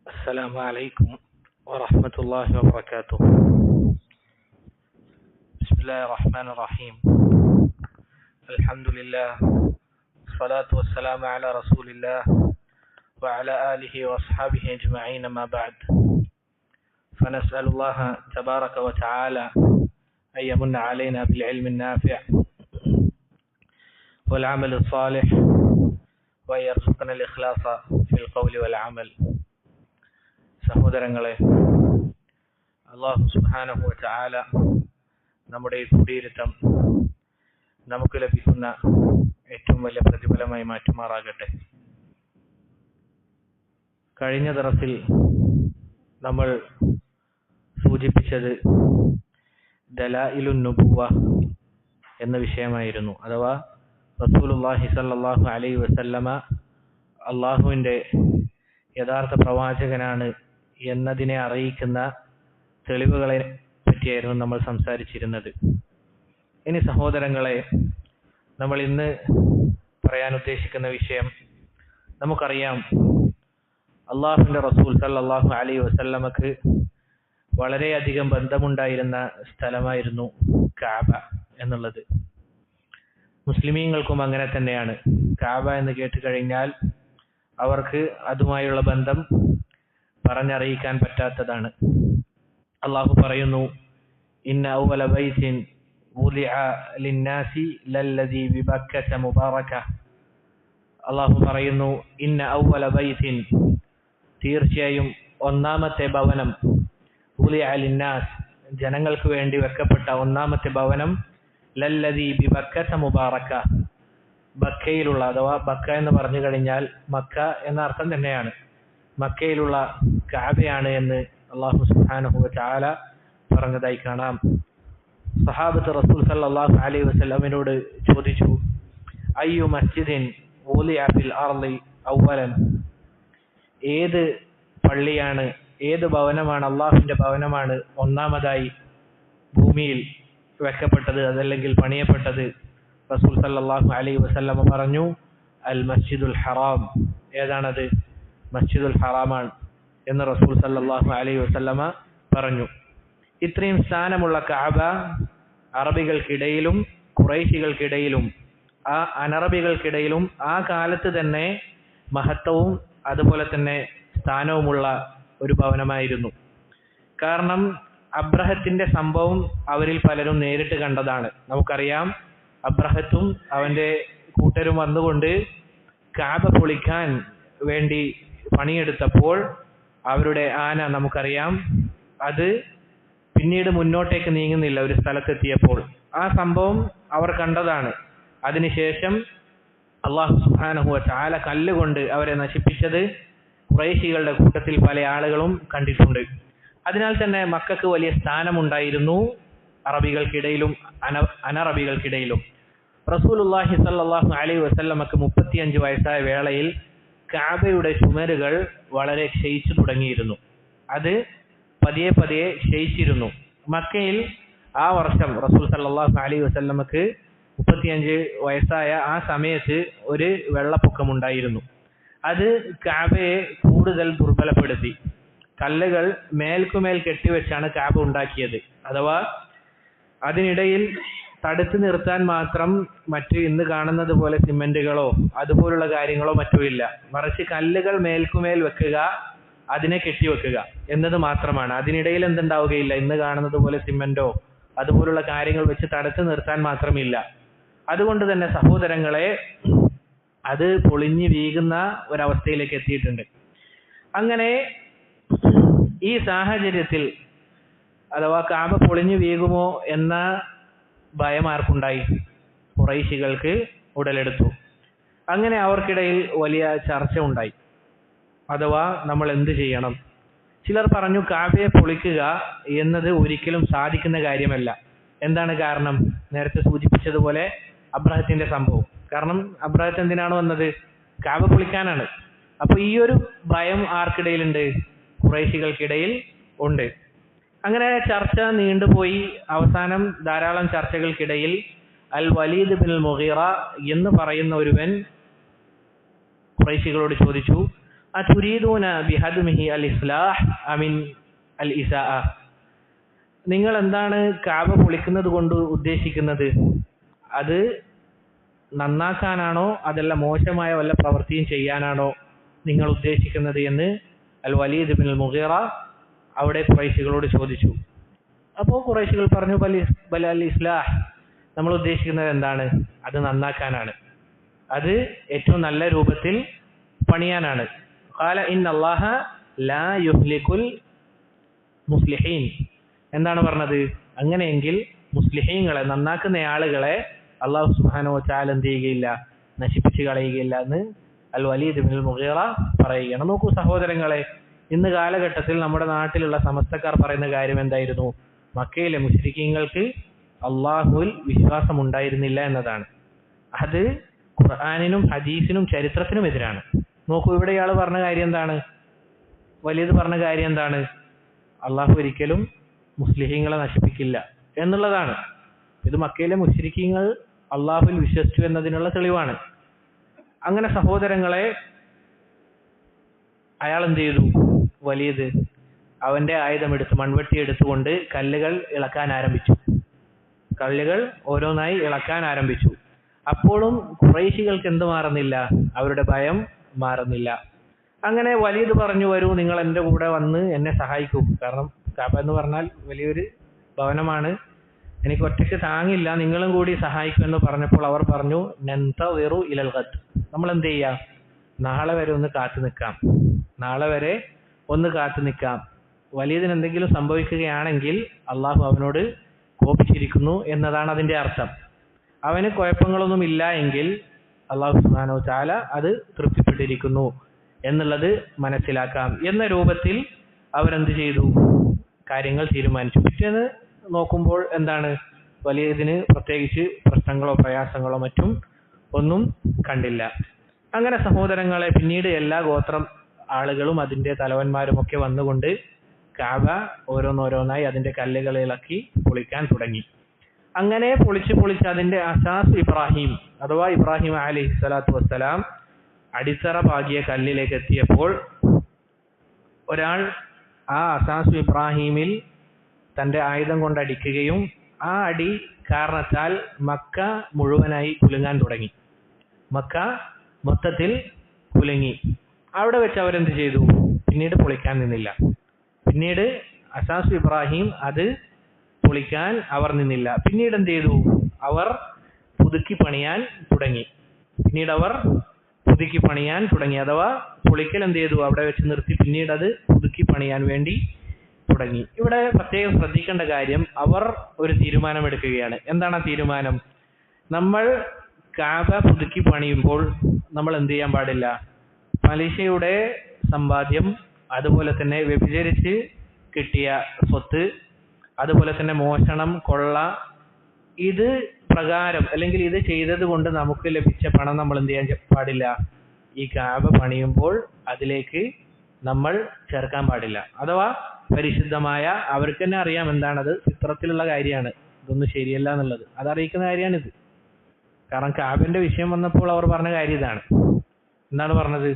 السلام عليكم ورحمة الله وبركاته. بسم الله الرحمن الرحيم. الحمد لله والصلاة والسلام على رسول الله وعلى آله وأصحابه أجمعين، ما بعد، فنسأل الله تبارك وتعالى أن يمن علينا بالعلم النافع والعمل الصالح وأن يرزقنا الإخلاص في القول والعمل. സഹോദരങ്ങളെ, അല്ലാഹു സുബ്ഹാനഹു വ തആല നമ്മുടെ ഈ കുടിയിരുത്തം നമുക്ക് ലഭിക്കുന്ന ഏറ്റവും വലിയ പ്രതിഫലമായി മാറ്റുമാറാകട്ടെ. കഴിഞ്ഞ ദർസിൽ നമ്മൾ സൂചിപ്പിച്ചത് ദലായിലുൻ നുബുവ എന്ന വിഷയമായിരുന്നു. അഥവാ റസൂലുള്ളാഹി സ്വല്ലല്ലാഹു അലൈഹി വസല്ലമ അല്ലാഹുവിൻ്റെ യഥാർത്ഥ പ്രവാചകനാണ് എന്നതിനെ അറിയിക്കുന്ന തെളിവുകളെ പറ്റിയായിരുന്നു നമ്മൾ സംസാരിച്ചിരുന്നത്. ഇനി സഹോദരങ്ങളെ, നമ്മൾ ഇന്ന് പറയാൻ ഉദ്ദേശിക്കുന്ന വിഷയം, നമുക്കറിയാം അള്ളാഹുവിൻ്റെ റസൂൽ സല്ലല്ലാഹു അലൈഹി വസല്ലമക്ക് വളരെയധികം ബന്ധമുണ്ടായിരുന്ന സ്ഥലമായിരുന്നു കഅബ എന്നുള്ളത്. മുസ്ലിമീങ്ങൾക്കും അങ്ങനെ തന്നെയാണ്. കഅബ എന്ന് കേട്ട് കഴിഞ്ഞാൽ അവർക്ക് അതുമായുള്ള ബന്ധം പറഞ്ഞറിയിക്കാൻ പറ്റാത്തതാണ്. അള്ളാഹു പറയുന്നു, ഇന്ന അവ്വല ബൈത്തിൻ വുദിഅ ലിന്നാസി ലല്ലദീ ബിബക്കത മുബാറക. അള്ളാഹു പറയുന്നു, ഇന്ന അവ്വല ബൈത്തിൻ, തീർച്ചയായും ഒന്നാമത്തെ ഭവനം, വുദിഅ ലിന്നാസ്, ജനങ്ങൾക്ക് വേണ്ടി വെക്കപ്പെട്ട ഒന്നാമത്തെ ഭവനം, ലല്ലദീ ബിബക്കത മുബാറക, ബക്കയിലുള്ള, അഥവാ ബക്ക എന്ന് പറഞ്ഞു കഴിഞ്ഞാൽ മക്ക എന്ന അർത്ഥം തന്നെയാണ്, മക്കയിലുള്ള കഅബയാണ് എന്ന് അല്ലാഹു സുബ്ഹാനഹു വ തആല പറഞ്ഞതായി കാണാം. സഹാബത്ത് റസൂൽ സല്ലല്ലാഹു അലൈഹി വസല്ലമിനോട് ചോദിച്ചു, അയ്യു മസ്ജിദിൻ വുദിഅ ഫിൽ അർളി അവ്വലൻ, ഏത് പള്ളിയാണ്, ഏത് ഭവനമാണ്, അള്ളാഹുവിൻ്റെ ഭവനമാണ് ഒന്നാമതായി ഭൂമിയിൽ വെക്കപ്പെട്ടത്, അതല്ലെങ്കിൽ പണിയപ്പെട്ടത്? റസൂൽ സല്ലല്ലാഹു അലൈഹി വസല്ലമ പറഞ്ഞു, അൽ മസ്ജിദുൽ ഹറാം. ഏതാണത്? മസ്ജിദുൽ ഹറാമാണ് എന്ന് റസൂൽ സല്ലല്ലാഹു അലൈഹി വസല്ലമ പറഞ്ഞു. ഇത്രയും സ്ഥാനമുള്ള കഅബ അറബികൾക്കിടയിലും ഖുറൈശികൾക്കിടയിലും അനറബികൾക്കിടയിലും ആ കാലത്ത് തന്നെ മഹത്വവും അതുപോലെ തന്നെ സ്ഥാനവുമുള്ള ഒരു ഭവനമായിരുന്നു. കാരണം അബ്രഹത്തിന്റെ സംഭവം അവരിൽ പലരും നേരിട്ട് കണ്ടതാണ്. നമുക്കറിയാം, അബ്രഹത്തും അവന്റെ കൂട്ടരും വന്നുകൊണ്ട് കഅബ പൊളിക്കാൻ വേണ്ടി പണിയെടുത്തപ്പോൾ അവരുടെ ആന, നമുക്കറിയാം, അത് പിന്നീട് മുന്നോട്ടേക്ക് നീങ്ങുന്നില്ല. ഒരു സ്ഥലത്തെത്തിയപ്പോൾ ആ സംഭവം അവർ കണ്ടതാണ്. അതിനുശേഷം അല്ലാഹു സുബ്ഹാനഹു വ തആല കല്ലുകൊണ്ട് അവരെ നശിപ്പിച്ചത് ഖുറൈശികളുടെ കൂട്ടത്തിൽ പല ആളുകളും കണ്ടിട്ടുണ്ട്. അതിനാൽ തന്നെ മക്കൾക്ക് വലിയ സ്ഥാനമുണ്ടായിരുന്നു അറബികൾക്കിടയിലും അനറബികൾക്കിടയിലും. റസൂലുള്ളാഹി സ്വല്ലല്ലാഹു അലൈഹി വസല്ലമക്ക് 35 വയസ്സായ വേളയിൽ കഅബയുടെ ചുമരുകൾ വളരെ ക്ഷയിച്ചു തുടങ്ങിയിരുന്നു. അത് പതിയെ പതിയെ ക്ഷയിച്ചിരുന്നു. മക്കയിൽ ആ വർഷം റസൂൽ സല്ലല്ലാഹു അലൈഹി വസല്ലമക്ക് 35 വയസ്സായ ആ സമയത്ത് ഒരു വെള്ളപ്പൊക്കമുണ്ടായിരുന്നു. അത് കഅബയെ കൂടുതൽ ദുർബലപ്പെടുത്തി. കല്ലുകൾ മേൽക്കുമേൽ കെട്ടിവെച്ചാണ് കഅബ ഉണ്ടാക്കിയത്. അഥവാ അതിനിടയിൽ തടുത്തു നിർത്താൻ മാത്രം മറ്റ് ഇന്ന് കാണുന്നത് പോലെ സിമെന്റുകളോ അതുപോലുള്ള കാര്യങ്ങളോ മറ്റോ ഇല്ല. മറിച്ച് കല്ലുകൾ മേൽക്കുമേൽ വെക്കുക, അതിനെ കെട്ടിവെക്കുക എന്നത് മാത്രമാണ്. അതിനിടയിൽ എന്തുണ്ടാവുകയില്ല, ഇന്ന് കാണുന്നത് പോലെ സിമെന്റോ അതുപോലുള്ള കാര്യങ്ങൾ വെച്ച് തടുത്തു നിർത്താൻ മാത്രമില്ല. അതുകൊണ്ട് തന്നെ സഹോദരങ്ങളെ, അത് പൊളിഞ്ഞു വീകുന്ന ഒരവസ്ഥയിലേക്ക് എത്തിയിട്ടുണ്ട്. അങ്ങനെ ഈ സാഹചര്യത്തിൽ, അഥവാ കഅബ പൊളിഞ്ഞു വീകുമോ എന്ന ഭയം ആർക്കുണ്ടായി? ഖുറൈശികൾക്ക് ഉടലെടുത്തു. അങ്ങനെ അവർക്കിടയിൽ വലിയ ചർച്ച ഉണ്ടായി. അഥവാ നമ്മൾ എന്ത് ചെയ്യണം? ചിലർ പറഞ്ഞു, കഅബയെ പൊളിക്കുക എന്നത് ഒരിക്കലും സാധിക്കുന്ന കാര്യമല്ല. എന്താണ് കാരണം? നേരത്തെ സൂചിപ്പിച്ചതുപോലെ അബ്രഹത്തിന്റെ സംഭവം. കാരണം അബ്രഹത്ത് എന്തിനാണ് വന്നത്? കഅബ പൊളിക്കാനാണ്. അപ്പൊ ഈ ഒരു ഭയം ആർക്കിടയിലുണ്ട്? ഖുറൈശികൾക്കിടയിൽ ഉണ്ട്. അങ്ങനെ ചർച്ച നീണ്ടുപോയി. അവസാനം ധാരാളം ചർച്ചകൾക്കിടയിൽ അൽ വലീദ് ബിൻ മുഗീറ എന്ന് പറയുന്ന ഒരുവൻ ഖുറൈശികളോട് ചോദിച്ചു, അതുരീദൂന ബിഹദ്മിഹി അൽ ഇസ്ലാഹ് അമിൻ അൽ ഇസാഅ, നിങ്ങൾ എന്താണ് കഅബ പൊളിക്കുന്നത് കൊണ്ട് ഉദ്ദേശിക്കുന്നത്? അത് നന്നാക്കാനാണോ അതല്ല മോശമായ വല്ല പ്രവൃത്തിയും ചെയ്യാനാണോ നിങ്ങൾ ഉദ്ദേശിക്കുന്നത് എന്ന് അൽ വലീദ് ബിൻ അൽ മുഗീറ അവിടെ ഖുറൈശികളോട് ചോദിച്ചു. അപ്പോൾ ഖുറൈശികൾ പറഞ്ഞു, ബൽ അൽ ഇസ്ലാഹ്, നമ്മൾ ഉദ്ദേശിക്കുന്നത് എന്താണ്? അത് നന്നാക്കാനാണ്, അത് ഏറ്റവും നല്ല രൂപത്തിൽ പണിയാനാണ്. ഖാല ഇന്നല്ലാഹ ലാ യുഹ്ലികുൽ മുസ്ലിഹീൻ, എന്താണ് പറഞ്ഞത്? അങ്ങനെയെങ്കിൽ മുസ്ലിഹീങ്ങളെ, നന്നാക്കുന്ന ആളുകളെ അല്ലാഹു സുബ്ഹാനഹു വ തആല എന്ത് ചെയ്യുകയില്ല, നശിപ്പിച്ചു കളയുകയില്ല എന്ന് അൽ വലീദ് ബിൻ അൽ മുഗീറ പറയുകയാണ്. നോക്കൂ സഹോദരങ്ങളെ, ഇന്ന് കാലഘട്ടത്തിൽ നമ്മുടെ നാട്ടിലുള്ള സമസ്തക്കാർ പറയുന്ന കാര്യം എന്തായിരുന്നു? മക്കയിലെ മുശ്രിക്കീങ്ങൾക്ക് അള്ളാഹുവിൽ വിശ്വാസം ഉണ്ടായിരുന്നില്ല എന്നതാണ്. അത് ഖുർആനിനും ഹദീസിനും ചരിത്രത്തിനും എതിരാണ്. നോക്കൂ, ഇവിടെ ഇയാൾ പറഞ്ഞ കാര്യം എന്താണ്? വലീദ് പറഞ്ഞ കാര്യം എന്താണ്? അള്ളാഹു ഒരിക്കലും മുസ്ലിഹീങ്ങളെ നശിപ്പിക്കില്ല എന്നുള്ളതാണ്. ഇത് മക്കയിലെ മുശ്രിക്കീങ്ങൾ അള്ളാഹുവിൽ വിശ്വസിച്ചു എന്നതിനുള്ള തെളിവാണ്. അങ്ങനെ സഹോദരങ്ങളെ, അയാൾ എന്ത് ചെയ്തു? വലീദ് അവന്റെ ആയുധമെടുത്ത്, മൺവെട്ടി എടുത്തുകൊണ്ട് കല്ലുകൾ ഇളക്കാൻ ആരംഭിച്ചു. കല്ലുകൾ ഓരോന്നായി ഇളക്കാൻ ആരംഭിച്ചു. അപ്പോഴും ഖുറൈശികൾക്ക് എന്ത് മാറുന്നില്ല? അവരുടെ ഭയം മാറുന്നില്ല. അങ്ങനെ വലീദ് പറഞ്ഞു, വരൂ, നിങ്ങൾ എൻ്റെ കൂടെ വന്ന് എന്നെ സഹായിക്കൂ. കാരണം കഅബ എന്ന് പറഞ്ഞാൽ വലിയൊരു ഭവനമാണ്, എനിക്ക് ഒറ്റയ്ക്ക് താങ്ങില്ല, നിങ്ങളും കൂടി സഹായിക്കുമെന്ന് പറഞ്ഞപ്പോൾ അവർ പറഞ്ഞു, നന്തസിറു ഇലൽ ഗദ്, നമ്മൾ എന്ത് ചെയ്യാം? നാളെ വരെ ഒന്ന് കാത്തു നിൽക്കാം, നാളെ വരെ ഒന്ന് കാത്തു നിൽക്കാം. വലീദിന് എന്തെങ്കിലും സംഭവിക്കുകയാണെങ്കിൽ അള്ളാഹു അവനോട് കോപിച്ചിരിക്കുന്നു എന്നതാണ് അതിന്റെ അർത്ഥം. അവന് കുഴപ്പങ്ങളൊന്നും ഇല്ല എങ്കിൽ അള്ളാഹു സുബ്ഹാനഹു വ തആല അത് തൃപ്തിപ്പെട്ടിരിക്കുന്നു എന്നുള്ളത് മനസ്സിലാക്കാം എന്ന രൂപത്തിൽ അവരെന്ത് ചെയ്തു? കാര്യങ്ങൾ തീരുമാനിച്ചു. പിറ്റേന്ന് നോക്കുമ്പോൾ എന്താണ്? വലീദിന് പ്രത്യേകിച്ച് പ്രശ്നങ്ങളോ പ്രയാസങ്ങളോ മറ്റും ഒന്നും കണ്ടില്ല. അങ്ങനെ സഹോദരങ്ങളെ, പിന്നീട് എല്ലാ ഗോത്രം ആളുകളും അതിന്റെ തലവന്മാരും ഒക്കെ വന്നുകൊണ്ട് കഅബ ഓരോന്നോരോന്നായി അതിന്റെ കല്ലുകൾ ഇളക്കി പൊളിക്കാൻ തുടങ്ങി. അങ്ങനെ പൊളിച്ച് അതിന്റെ അസാസ് ഇബ്രാഹിം അഥവാ ഇബ്രാഹിം അലൈഹി സ്വലാത്തു വസ്സലാം അടിത്തറ പാകിയ കല്ലിലേക്ക് എത്തിയപ്പോൾ ഒരാൾ ആ അസാസ് ഇബ്രാഹിമിൽ തന്റെ ആയുധം കൊണ്ട് അടിക്കുകയും ആ അടി കാരണത്താൽ മക്ക മുഴുവനായി കുലുങ്ങാൻ തുടങ്ങി. മക്ക മൊത്തത്തിൽ കുലുങ്ങി. അവിടെ വെച്ച് അവരെന്ത് ചെയ്തു? പിന്നീട് പൊളിക്കാൻ നിന്നില്ല. പിന്നീട് അസാസ് ഇബ്രാഹിം അത് പൊളിക്കാൻ അവർ നിന്നില്ല. പിന്നീട് എന്ത് ചെയ്തു? അവർ പുതുക്കി പണിയാൻ തുടങ്ങി. അഥവാ പൊളിക്കൽ എന്ത് ചെയ്തു? അവിടെ വെച്ച് നിർത്തി പിന്നീട് അത് പുതുക്കി പണിയാൻ വേണ്ടി തുടങ്ങി. ഇവിടെ പ്രത്യേകം ശ്രദ്ധിക്കേണ്ട കാര്യം, അവർ ഒരു തീരുമാനമെടുക്കുകയാണ്. എന്താണ് ആ തീരുമാനം? നമ്മൾ കഅബ പുതുക്കി പണിയുമ്പോൾ നമ്മൾ എന്ത് ചെയ്യാൻ പാടില്ല? പലിശയുടെ സമ്പാദ്യം, അതുപോലെ തന്നെ വ്യഭിചരിച്ച് കിട്ടിയ സ്വത്ത്, അതുപോലെ തന്നെ മോഷണം, കൊള്ള, ഇത് പ്രകാരം അല്ലെങ്കിൽ ഇത് ചെയ്തത് കൊണ്ട് നമുക്ക് ലഭിച്ച പണം നമ്മൾ എന്ത് ചെയ്യാൻ പാടില്ല? ഈ കഅബ പണിയുമ്പോൾ അതിലേക്ക് നമ്മൾ ചേർക്കാൻ പാടില്ല. അഥവാ പരിശുദ്ധമായ, അവർക്ക് തന്നെ അറിയാം എന്താണത്, ഫിത്രത്തിലുള്ള കാര്യമാണ്, ഇതൊന്നും ശരിയല്ല എന്നുള്ളത്, അതറിയിക്കുന്ന കാര്യമാണിത്. കാരണം കഅബന്റെ വിഷയം വന്നപ്പോൾ അവർ പറഞ്ഞ കാര്യം ഇതാണ്. എന്താണ് പറഞ്ഞത്?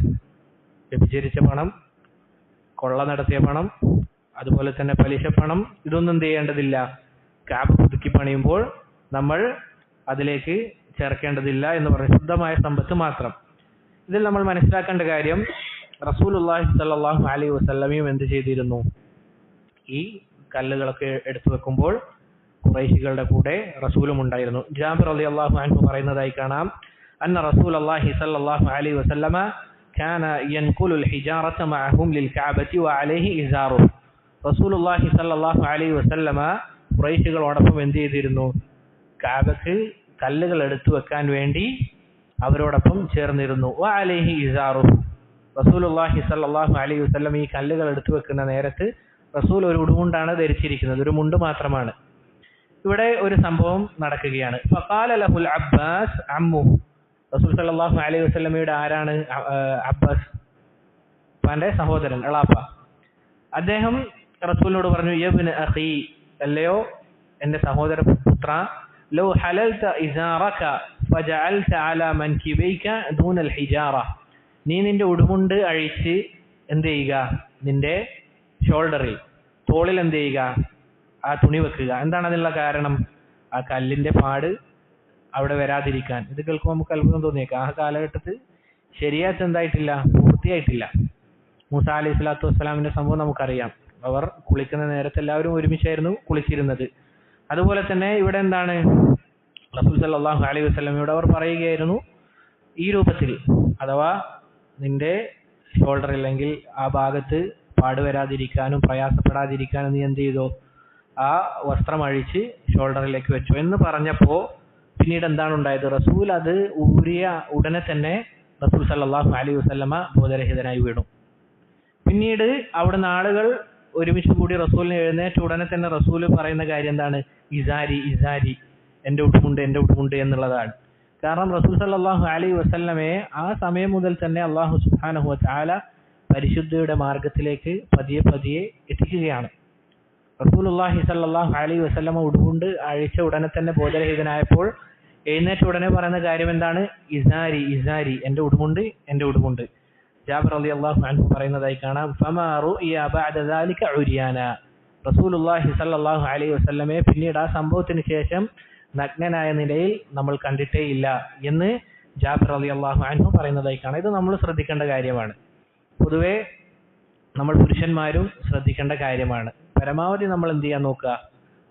വ്യഭിചരിച്ച പണം, കൊള്ള നടത്തിയ പണം, അതുപോലെ തന്നെ പലിശ പണം, ഇതൊന്നും എന്ത് ചെയ്യേണ്ടതില്ല, കഅബ പുതുക്കി പണിയുമ്പോൾ നമ്മൾ അതിലേക്ക് ചേർക്കേണ്ടതില്ല എന്ന് പറഞ്ഞ ശുദ്ധമായ സമ്പത്ത് മാത്രം. ഇതിൽ നമ്മൾ മനസ്സിലാക്കേണ്ട കാര്യം, റസൂലുള്ളാഹി സ്വല്ലല്ലാഹു അലൈഹി വസല്ലമയും എന്ത് ചെയ്തിരുന്നു? ഈ കല്ലുകളൊക്കെ എടുത്തു വെക്കുമ്പോൾ ഖുറൈശികളുടെ കൂടെ റസൂലും ഉണ്ടായിരുന്നു. ജാബിർ റളിയല്ലാഹു അൻഹു പറയുന്നതായി കാണാം, അന്ന റസൂലുള്ളാഹി സ്വല്ലല്ലാഹു അലൈഹി വസല്ലമ കാന യൻഖുലുൽ ഹിജാറത മഅഹും ലിൽകഅബതി വഅലൈഹി ഇസാറുഹു. റസൂലുള്ളാഹി സ്വല്ലല്ലാഹു അലൈഹി വസല്ലമ ഖുറൈശികളോടൊപ്പം എന്ത് ചെയ്തിരുന്നു? കഅബക്ക് കല്ലുകൾ എടുത്തു വെക്കാൻ വേണ്ടി അവരോടൊപ്പം ചേർന്നിരുന്നു. വഅലൈഹി ഇസാറുഹു. റസൂലുള്ളാഹി സ്വല്ലല്ലാഹു അലൈഹി വസല്ലം ഈ കല്ലുകൾ എടുത്തു വെക്കുന്ന നേരത്ത് റസൂൽ ഒരു ഉടുമുണ്ടാണ് ധരിച്ചിരിക്കുന്നത്, ഒരു മുണ്ട് മാത്രമാണ്. ഇവിടെ ഒരു സംഭവം നടക്കുകയാണ്. ഫഖാല ലഹുൽ അബ്ബാസ് അമ്മുഹു. റസൂൽ സല്ലല്ലാഹു അലൈഹി വസല്ലമയുടെ ആരാണ്? അബ്ബാസ്, ഉപ്പാന്റെ സഹോദരൻ, എളാപ്പ. അദ്ദേഹം റസൂലിനോട് പറഞ്ഞു, യബ്ന അഖി, അല്ലയോ എന്റെ സഹോദര പുത്ര, ലൗ ഹലൽത ഇസാറക ഫജഅൽത അലാ മൻകിബൈക ദൂന അൽ ഹിജാറ. നീ നിന്റെ ഉടുമുണ്ട് അഴിച്ച് എന്ത് ചെയ്യുക, നിന്റെ ഷോൾഡറിൽ തോളിൽ എന്ത് ചെയ്യുക, ആ തുണി വെക്കുക. എന്താണ് അതിനുള്ള കാരണം? ആ കല്ലിന്റെ പാട് അവിടെ വരാതിരിക്കാൻ. ഇത് കേൾക്കുമ്പോൾ നമുക്ക് അത്ഭുതം തോന്നിയേക്കാം. ആ കാലഘട്ടത്തിൽ ശരിയാത്ത് എന്തായിട്ടില്ല, പൂർത്തിയായിട്ടില്ല. മൂസ അലൈഹി സ്വലാത്തു വസ്സലാമിന്റെ സംഭവം നമുക്കറിയാം. അവർ കുളിക്കുന്ന നേരത്ത് എല്ലാവരും ഒരുമിച്ചായിരുന്നു കുളിച്ചിരുന്നത്. അതുപോലെ തന്നെ ഇവിടെ എന്താണ്, റസൂൽ സല്ലല്ലാഹു അലൈഹി വസല്ലമയോട് അവർ പറയുകയായിരുന്നു ഈ രൂപത്തിൽ, അഥവാ നിന്റെ ഷോൾഡർ അല്ലെങ്കിൽ ആ ഭാഗത്ത് പാടുവരാതിരിക്കാനും പ്രയാസപ്പെടാതിരിക്കാനും നീ എന്ത് ചെയ്തോ, ആ വസ്ത്രം അഴിച്ച് ഷോൾഡറിലേക്ക് വെച്ചു എന്ന് പറഞ്ഞപ്പോൾ പിന്നീട് എന്താണ് ഉണ്ടായത്? റസൂൽ അത് ഊരിയ ഉടനെ തന്നെ റസൂൽ സല്ലല്ലാഹു അലൈഹി വസല്ലമ ബോധരഹിതനായി വീണു. പിന്നീട് അവിടുന്ന് ആളുകൾ ഒരുമിച്ച് കൂടി റസൂലിനെ എഴുന്നേറ്റ ഉടനെ തന്നെ റസൂൽ പറയുന്ന കാര്യം എന്താണ്? ഇസാരി ഇസാരി, എൻ്റെ ഉടുമുണ്ട് എൻ്റെ ഉടുമുണ്ട് എന്നുള്ളതാണ്. കാരണം റസൂൽ സല്ലല്ലാഹു അലൈഹി വസല്ലമയെ ആ സമയം മുതൽ തന്നെ അല്ലാഹു സുബ്ഹാനഹു വ തആല പരിശുദ്ധിയുടെ മാർഗത്തിലേക്ക് പതിയെ പതിയെ എത്തിക്കുകയാണ്. റസൂലുള്ളാഹി സല്ലല്ലാഹു അലൈഹി വസല്ലമ ഉടുമുണ്ട് അഴിച്ച ഉടനെ തന്നെ ബോധരഹിതനായപ്പോൾ എഴുന്നേറ്റ ഉടനെ പറയുന്ന കാര്യം എന്താണ്? ഇസാരി ഇസാരി, എൻ്റെ ഉടുമുണ്ട് എൻ്റെ ഉടുമുണ്ട്. ജാബിർ റളിയല്ലാഹു അൻഹു പറയുന്നതായി കാണാം, ഫമാ റുഇയ ബഅദ ദാലിക ഉരിയാന, റസൂലുള്ളാഹി സല്ലല്ലാഹു അലൈഹി വസല്ലമയെ പിന്നീട് ആ സംഭവത്തിന് ശേഷം നഗ്നനായ നിലയിൽ നമ്മൾ കണ്ടിട്ടേ ഇല്ല എന്ന് ജാബിർ റളിയല്ലാഹു അൻഹു പറയുന്നതായി കാണാം. ഇത് നമ്മൾ ശ്രദ്ധിക്കേണ്ട കാര്യമാണ്. പൊതുവെ നമ്മൾ പുരുഷന്മാരും ശ്രദ്ധിക്കേണ്ട കാര്യമാണ്. പരമാവധി നമ്മൾ എന്ത് ചെയ്യാൻ നോക്കുക,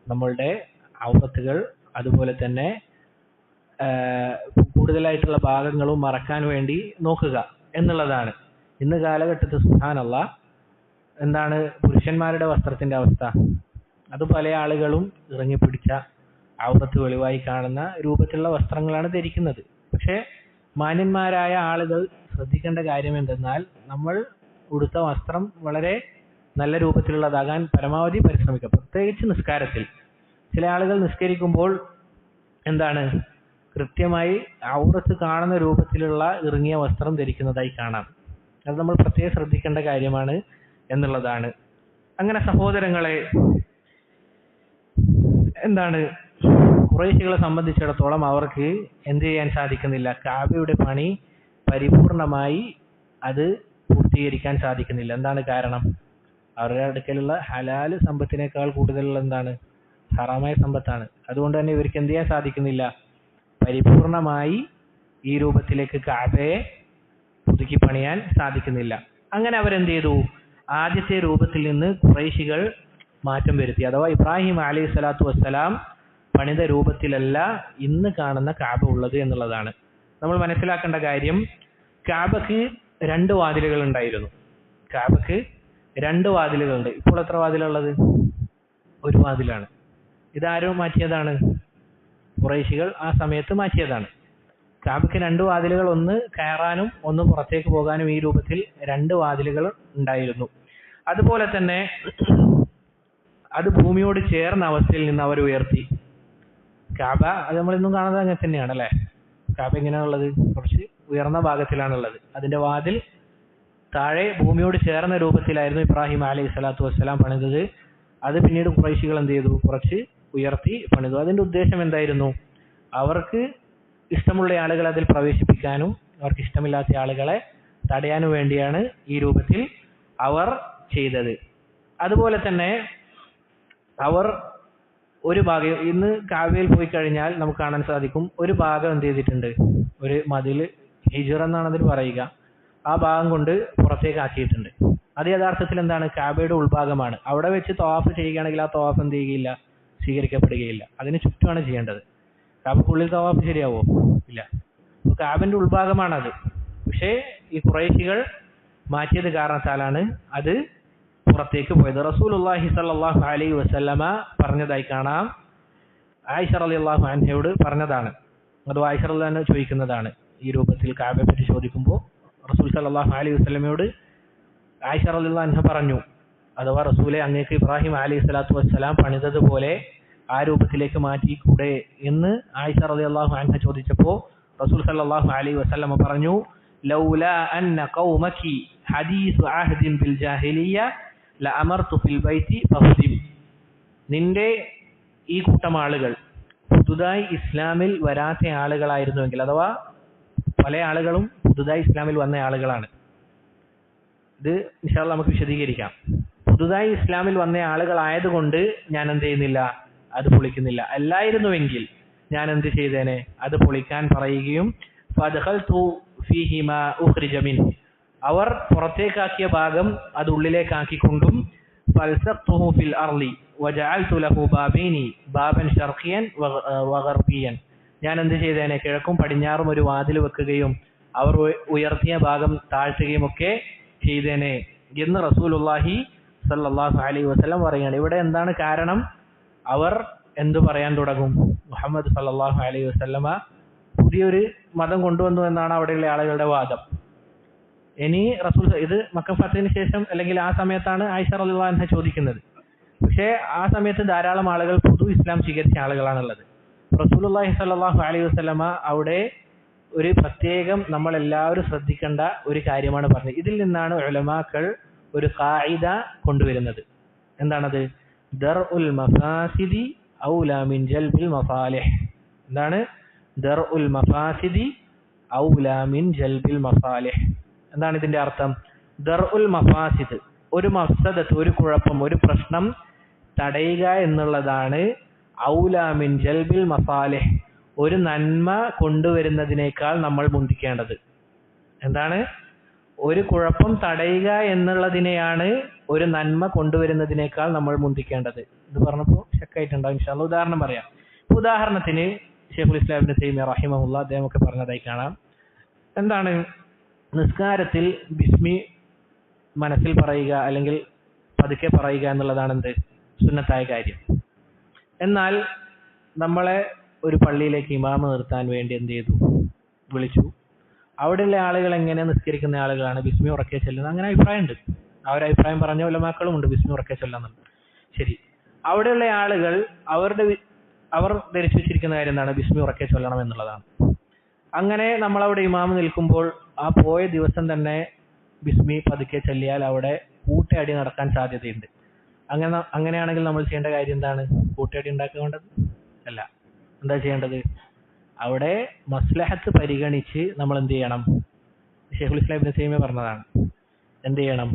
നമ്മളുടെ ഔറത്തുകൾ അതുപോലെ തന്നെ കൂടുതലായിട്ടുള്ള ഭാഗങ്ങളും മറക്കാൻ വേണ്ടി നോക്കുക എന്നുള്ളതാണ്. ഇന്ന് കാലഘട്ടത്തിൽ സുബ്ഹാനല്ലാഹ് എന്താണ് പുരുഷന്മാരുടെ വസ്ത്രത്തിന്റെ അവസ്ഥ? അത് പല ആളുകളും ഇറങ്ങിപ്പിടിച്ച ഔറത്ത് വെളിവായി കാണുന്ന രൂപത്തിലുള്ള വസ്ത്രങ്ങളാണ് ധരിക്കുന്നത്. പക്ഷേ മാന്യന്മാരായ ആളുകൾ ശ്രദ്ധിക്കേണ്ട കാര്യം എന്തെന്നാൽ നമ്മൾ ഉടുത്ത വസ്ത്രം വളരെ നല്ല രൂപത്തിലുള്ളതാകാൻ പരമാവധി പരിശ്രമിക്കുക. പ്രത്യേകിച്ച് നിസ്കാരത്തിൽ ചില ആളുകൾ നിസ്കരിക്കുമ്പോൾ എന്താണ് കൃത്യമായി ഔറത്ത് കാണുന്ന രൂപത്തിലുള്ള ഇറങ്ങിയ വസ്ത്രം ധരിക്കുന്നതായി കാണാം. അത് നമ്മൾ പ്രത്യേകം ശ്രദ്ധിക്കേണ്ട കാര്യമാണ് എന്നുള്ളതാണ്. അങ്ങനെ സഹോദരങ്ങളെ, എന്താണ് ഖുറൈശികളെ സംബന്ധിച്ചിടത്തോളം അവർക്ക് എന്ത് ചെയ്യാൻ സാധിക്കുന്നില്ല, കഅബയുടെ പണി പരിപൂർണമായി അത് പൂർത്തീകരിക്കാൻ സാധിക്കുന്നില്ല. എന്താണ് കാരണം? അവരുടെ അടുക്കലുള്ള ഹലാല് സമ്പത്തിനേക്കാൾ കൂടുതലുള്ള എന്താണ്? ഹറാമായ സമ്പത്താണ്. അതുകൊണ്ട് തന്നെ ഇവർക്ക് എന്ത് ചെയ്യാൻ സാധിക്കുന്നില്ല, പരിപൂർണമായി ഈ രൂപത്തിലേക്ക് കഅബയെ പുതുക്കി പണിയാൻ സാധിക്കുന്നില്ല. അങ്ങനെ അവരെന്ത് ചെയ്തു? ആദ്യത്തെ രൂപത്തിൽ നിന്ന് ഖുറൈശികൾ മാറ്റം വരുത്തി. അഥവാ ഇബ്രാഹിം അലൈഹി സ്വലാത്തു വസ്സലാം പണിത രൂപത്തിലല്ല ഇന്ന് കാണുന്ന കഅബ ഉള്ളത് എന്നുള്ളതാണ്. നമ്മൾ മനസ്സിലാക്കേണ്ട കാര്യം, കഅബക്ക് 2 വാതിലുകൾ ഉണ്ടായിരുന്നു. കഅബക്ക് 2 വാതിലുകളുണ്ട്. ഇപ്പോൾ എത്ര വാതിലുള്ളത്? 1 വാതിലാണ്. ഇതാരും മാറ്റിയതാണ്? ഖുറൈശികൾ ആ സമയത്ത് മാറ്റിയതാണ്. കഅബക്ക് 2 വാതിലുകൾ, ഒന്ന് കയറാനും ഒന്ന് പുറത്തേക്ക് പോകാനും ഈ രൂപത്തിൽ 2 വാതിലുകൾ ഉണ്ടായിരുന്നു. അതുപോലെ തന്നെ അത് ഭൂമിയോട് ചേർന്ന അവസ്ഥയിൽ നിന്ന് അവർ ഉയർത്തി. കഅബ അത് നമ്മൾ ഇന്നും കാണുന്നത് അങ്ങനെ തന്നെയാണ് അല്ലേ? കഅബ എങ്ങനെയാണുള്ളത്? കുറച്ച് ഉയർന്ന ഭാഗത്തിലാണുള്ളത്. അതിന്റെ വാതിൽ താഴെ ഭൂമിയോട് ചേർന്ന രൂപത്തിലായിരുന്നു ഇബ്രാഹിം അലൈഹി സ്വലാത്തു വസ്സലാം പണിതത്. അത് പിന്നീട് ഖുറൈശികൾ എന്ത് ചെയ്തു? കുറച്ച് ഉയർത്തി പണിതു. അതിന്റെ ഉദ്ദേശം എന്തായിരുന്നു? അവർക്ക് ഇഷ്ടമുള്ള ആളുകളെ അതിൽ പ്രവേശിപ്പിക്കാനും അവർക്ക് ഇഷ്ടമില്ലാത്ത ആളുകളെ തടയാനും വേണ്ടിയാണ് ഈ രൂപത്തിൽ അവർ ചെയ്തത്. അതുപോലെ തന്നെ അവർ ഒരു ഭാഗം, ഇന്ന് കഅബയിൽ പോയി കഴിഞ്ഞാൽ നമുക്ക് കാണാൻ സാധിക്കും, ഒരു ഭാഗം എന്ത് ചെയ്തിട്ടുണ്ട്? ഒരു മതിൽ, ഹിജ്റ എന്നാണ് അതിന് പറയുക, ആ ഭാഗം കൊണ്ട് പുറത്തേക്ക് ആക്കിയിട്ടുണ്ട്. അത് യഥാർത്ഥത്തിൽ എന്താണ്? കഅബയുടെ ഉൾഭാഗമാണ്. അവിടെ വെച്ച് തവാഫ് ചെയ്യുകയാണെങ്കിൽ ആ തവാഫ് എന്ത് ചെയ്യുകയില്ല? സ്വീകരിക്കപ്പെടുകയില്ല. അതിന് ചുറ്റുമാണ് ചെയ്യേണ്ടത്. കഅബക്കുള്ളിൽ തവാഫ് ശരിയാവോ? ഇല്ല. അപ്പോൾ കഅബന്റെ ഉൾഭാഗമാണത്. പക്ഷേ ഈ ഖുറൈശികൾ മാറ്റിയത് കാരണത്താലാണ് അത് പുറത്തേക്ക് പോയത്. റസൂലുള്ളാഹി സ്വല്ലല്ലാഹു അലൈഹി വസല്ലമ പറഞ്ഞതായി കാണാം, ആയിഷ റളിയല്ലാഹു അൻഹയോട് പറഞ്ഞതാണ്. അത് ആയിഷ റളിയല്ലാഹു അൻഹ ചോദിക്കുന്നതാണ്. ഈ രൂപത്തിൽ കഅബയെ പറ്റി ചോദിക്കുമ്പോൾ റസൂൽ സ്വല്ലല്ലാഹു അലൈഹി വസല്ലമയോട് ആയിഷ റളിയല്ലാഹു അൻഹ പറഞ്ഞു, അഥവാ റസൂലെ, അങ്ങേക്ക് ഇബ്രാഹിം അലൈഹി സ്വലാത്തു വസ്സലാം പണിതതുപോലെ ആ രൂപത്തിലേക്ക് മാറ്റി കൂടെ എന്ന് ആയിഷ റളിയല്ലാഹു അൻഹ ചോദിച്ചപ്പോൾ റസൂൽ സല്ലല്ലാഹു അലൈഹി വസല്ലമ പറഞ്ഞു, ലൗലാ അന്ന ഖൗമകി ഹദീസു അഹ്ദിൻ ബിൽ ജാഹിലിയ്യ ലഅമർതു ഫിൽ ബൈതി ഫഹദിം. നിന്റെ ഈ കൂട്ടം ആളുകൾ പുതുതായി ഇസ്ലാമിൽ വരാത്ത ആളുകളായിരുന്നുവെങ്കിൽ, അഥവാ പല ആളുകളും പുതുതായി ഇസ്ലാമിൽ വന്ന ആളുകളാണ്. ഇത് ഇൻഷാ അല്ലാഹ് നമുക്ക് വിശദീകരിക്കാം. പുതുതായി ഇസ്ലാമിൽ വന്ന ആളുകളായതുകൊണ്ട് ഞാൻ എന്ത് ചെയ്യുന്നില്ല, അത് പൊളിക്കുന്നില്ല. അല്ലായിരുന്നുവെങ്കിൽ ഞാൻ എന്ത് ചെയ്തേനെ, അത് പൊളിക്കാൻ പറയുകയും ഫദഖൽതു ഫീഹി മാ ഉഖ്രിജ മിൻഹു, അവർ പുറത്തേക്കാക്കിയ ഭാഗം അത് ഉള്ളിലേക്കാക്കിക്കൊണ്ടും ഫൽസഖ്തുഹു ഫിൽ അർളി വജഅൽതു ലഹു ബാബൈനി ബാബൻ ശർഖിയൻ വഗർബിയൻ, ഞാൻ എന്ത് ചെയ്തേനെ, കിഴക്കും പടിഞ്ഞാറും ഒരു വാതിൽ വെക്കുകയും അവർ ഉയർത്തിയ ഭാഗം താഴ്ത്തുകയും ഒക്കെ ചെയ്തേനെ എന്ന് റസൂലുള്ളാഹി സല്ലല്ലാഹു അലൈഹി വസല്ലം പറയുകയാണ്. ഇവിടെ എന്താണ് കാരണം? അവർ എന്തു പറയാൻ തുടങ്ങും? മുഹമ്മദ് സല്ലല്ലാഹു അലൈഹി വസല്ലമ പുതിയൊരു മതം കൊണ്ടുവന്നു എന്നാണ് അവിടെയുള്ള ആളുകളുടെ വാദം. ഇനി റസൂൽ, ഇത് മക്ക ഫതഹിന് ശേഷം അല്ലെങ്കിൽ ആ സമയത്താണ് ആയിഷ റളിയല്ലാഹു അൻഹ ചോദിക്കുന്നത്. പക്ഷേ ആ സമയത്ത് ധാരാളം ആളുകൾ പുതു ഇസ്ലാം സ്വീകരിച്ച ആളുകളാണുള്ളത്. റസൂലുള്ളാഹി സ്വല്ലല്ലാഹു അലൈഹി വസല്ലമ അവിടെ ഒരു പ്രത്യേകം നമ്മളെല്ലാവരും ശ്രദ്ധിക്കേണ്ട ഒരു കാര്യമാണ് പറഞ്ഞത്. ഇതിൽ നിന്നാണ് ഉലമാക്കൾ ഒരു ഖാഇദ കൊണ്ടുവരുന്നത്. എന്താണത്? ദർഉൽ മഫാസിദി ഔലാ മിൻ ജൽബിൽ മസാലിഹ്. എന്താണ് ദർഉൽ മഫാസിദി ഔലാ മിൻ ജൽബിൽ മസാലിഹ്? എന്താണ് ഇതിന്റെ അർത്ഥം? ദർഉൽ മഫാസിദ്, ഒരു മഫ്സദത്ത്, ഒരു കുഴപ്പം, ഒരു പ്രശ്നം തടയുക എന്നുള്ളതാണ് ഔലാ മിൻ ജൽബിൽ മസാലിഹ്, ഒരു നന്മ കൊണ്ടുവരുന്നതിനേക്കാൾ നമ്മൾ മുന്തിക്കേണ്ടത്. എന്താണ്? ഒരു കുഴപ്പം തടയുക എന്നുള്ളതിനെയാണ് ഒരു നന്മ കൊണ്ടുവരുന്നതിനേക്കാൾ നമ്മൾ മുന്തിക്കേണ്ടത്. ഇത് പറഞ്ഞപ്പോൾ ശക്കായിട്ടുണ്ടാവും. ഇൻഷാ അല്ലാഹ് ഉദാഹരണം പറയാം. ഉദാഹരണത്തിന് ശൈഖുൽ ഇസ്ലാം ഇബ്നു തൈമിയ്യ റഹിമഹുല്ലാ അദ്ദേഹം ഒക്കെ പറഞ്ഞതായി കാണാം. എന്താണ്? നിസ്കാരത്തിൽ ബിസ്മി മനസ്സിൽ പറയുക അല്ലെങ്കിൽ പതുക്കെ പറയുക എന്നുള്ളതാണ് എന്ത്? സുന്നത്തായ കാര്യം. എന്നാൽ നമ്മളെ ഒരു പള്ളിയിലേക്ക് ഇമാമ നിർത്താൻ വേണ്ടി എന്ത് ചെയ്തു? വിളിച്ചു. അവിടെയുള്ള ആളുകൾ എങ്ങനെ നിസ്കരിക്കുന്ന ആളുകളാണ്? ബിസ്മി ഉറക്കെ ചൊല്ലുന്നത്. അങ്ങനെ അഭിപ്രായമുണ്ട്. ആ ഒരു അഭിപ്രായം പറഞ്ഞ ഉലമാക്കളും ഉണ്ട്, ബിസ്മി ഉറക്കെ ചൊല്ലാന്നുണ്ട്. ശരി, അവിടെയുള്ള ആളുകൾ അവർ ധരിച്ചു വെച്ചിരിക്കുന്ന കാര്യം എന്താണ്? ബിസ്മി ഉറക്കെ ചൊല്ലണം എന്നുള്ളതാണ്. അങ്ങനെ നമ്മളവിടെ ഇമാമ നിൽക്കുമ്പോൾ ആ പോയ ദിവസം തന്നെ ബിസ്മി പതുക്കെ ചൊല്ലിയാൽ അവിടെ കൂട്ടയടി നടക്കാൻ സാധ്യതയുണ്ട്. അങ്ങനെയാണെങ്കിൽ നമ്മൾ ചെയ്യേണ്ട കാര്യം എന്താണ്? കൂട്ടയടി ഉണ്ടാക്കേണ്ടത് അല്ല. എന്താ ചെയ്യേണ്ടത്? അവിടെ മസ്ലഹത്ത് പരിഗണിച്ച് നമ്മൾ എന്ത് ചെയ്യണം? ശൈഖുൽ ഇസ്ലാം ഇബ്നു തൈമിയ്യ പറഞ്ഞതാണ്. എന്ത് ചെയ്യണം?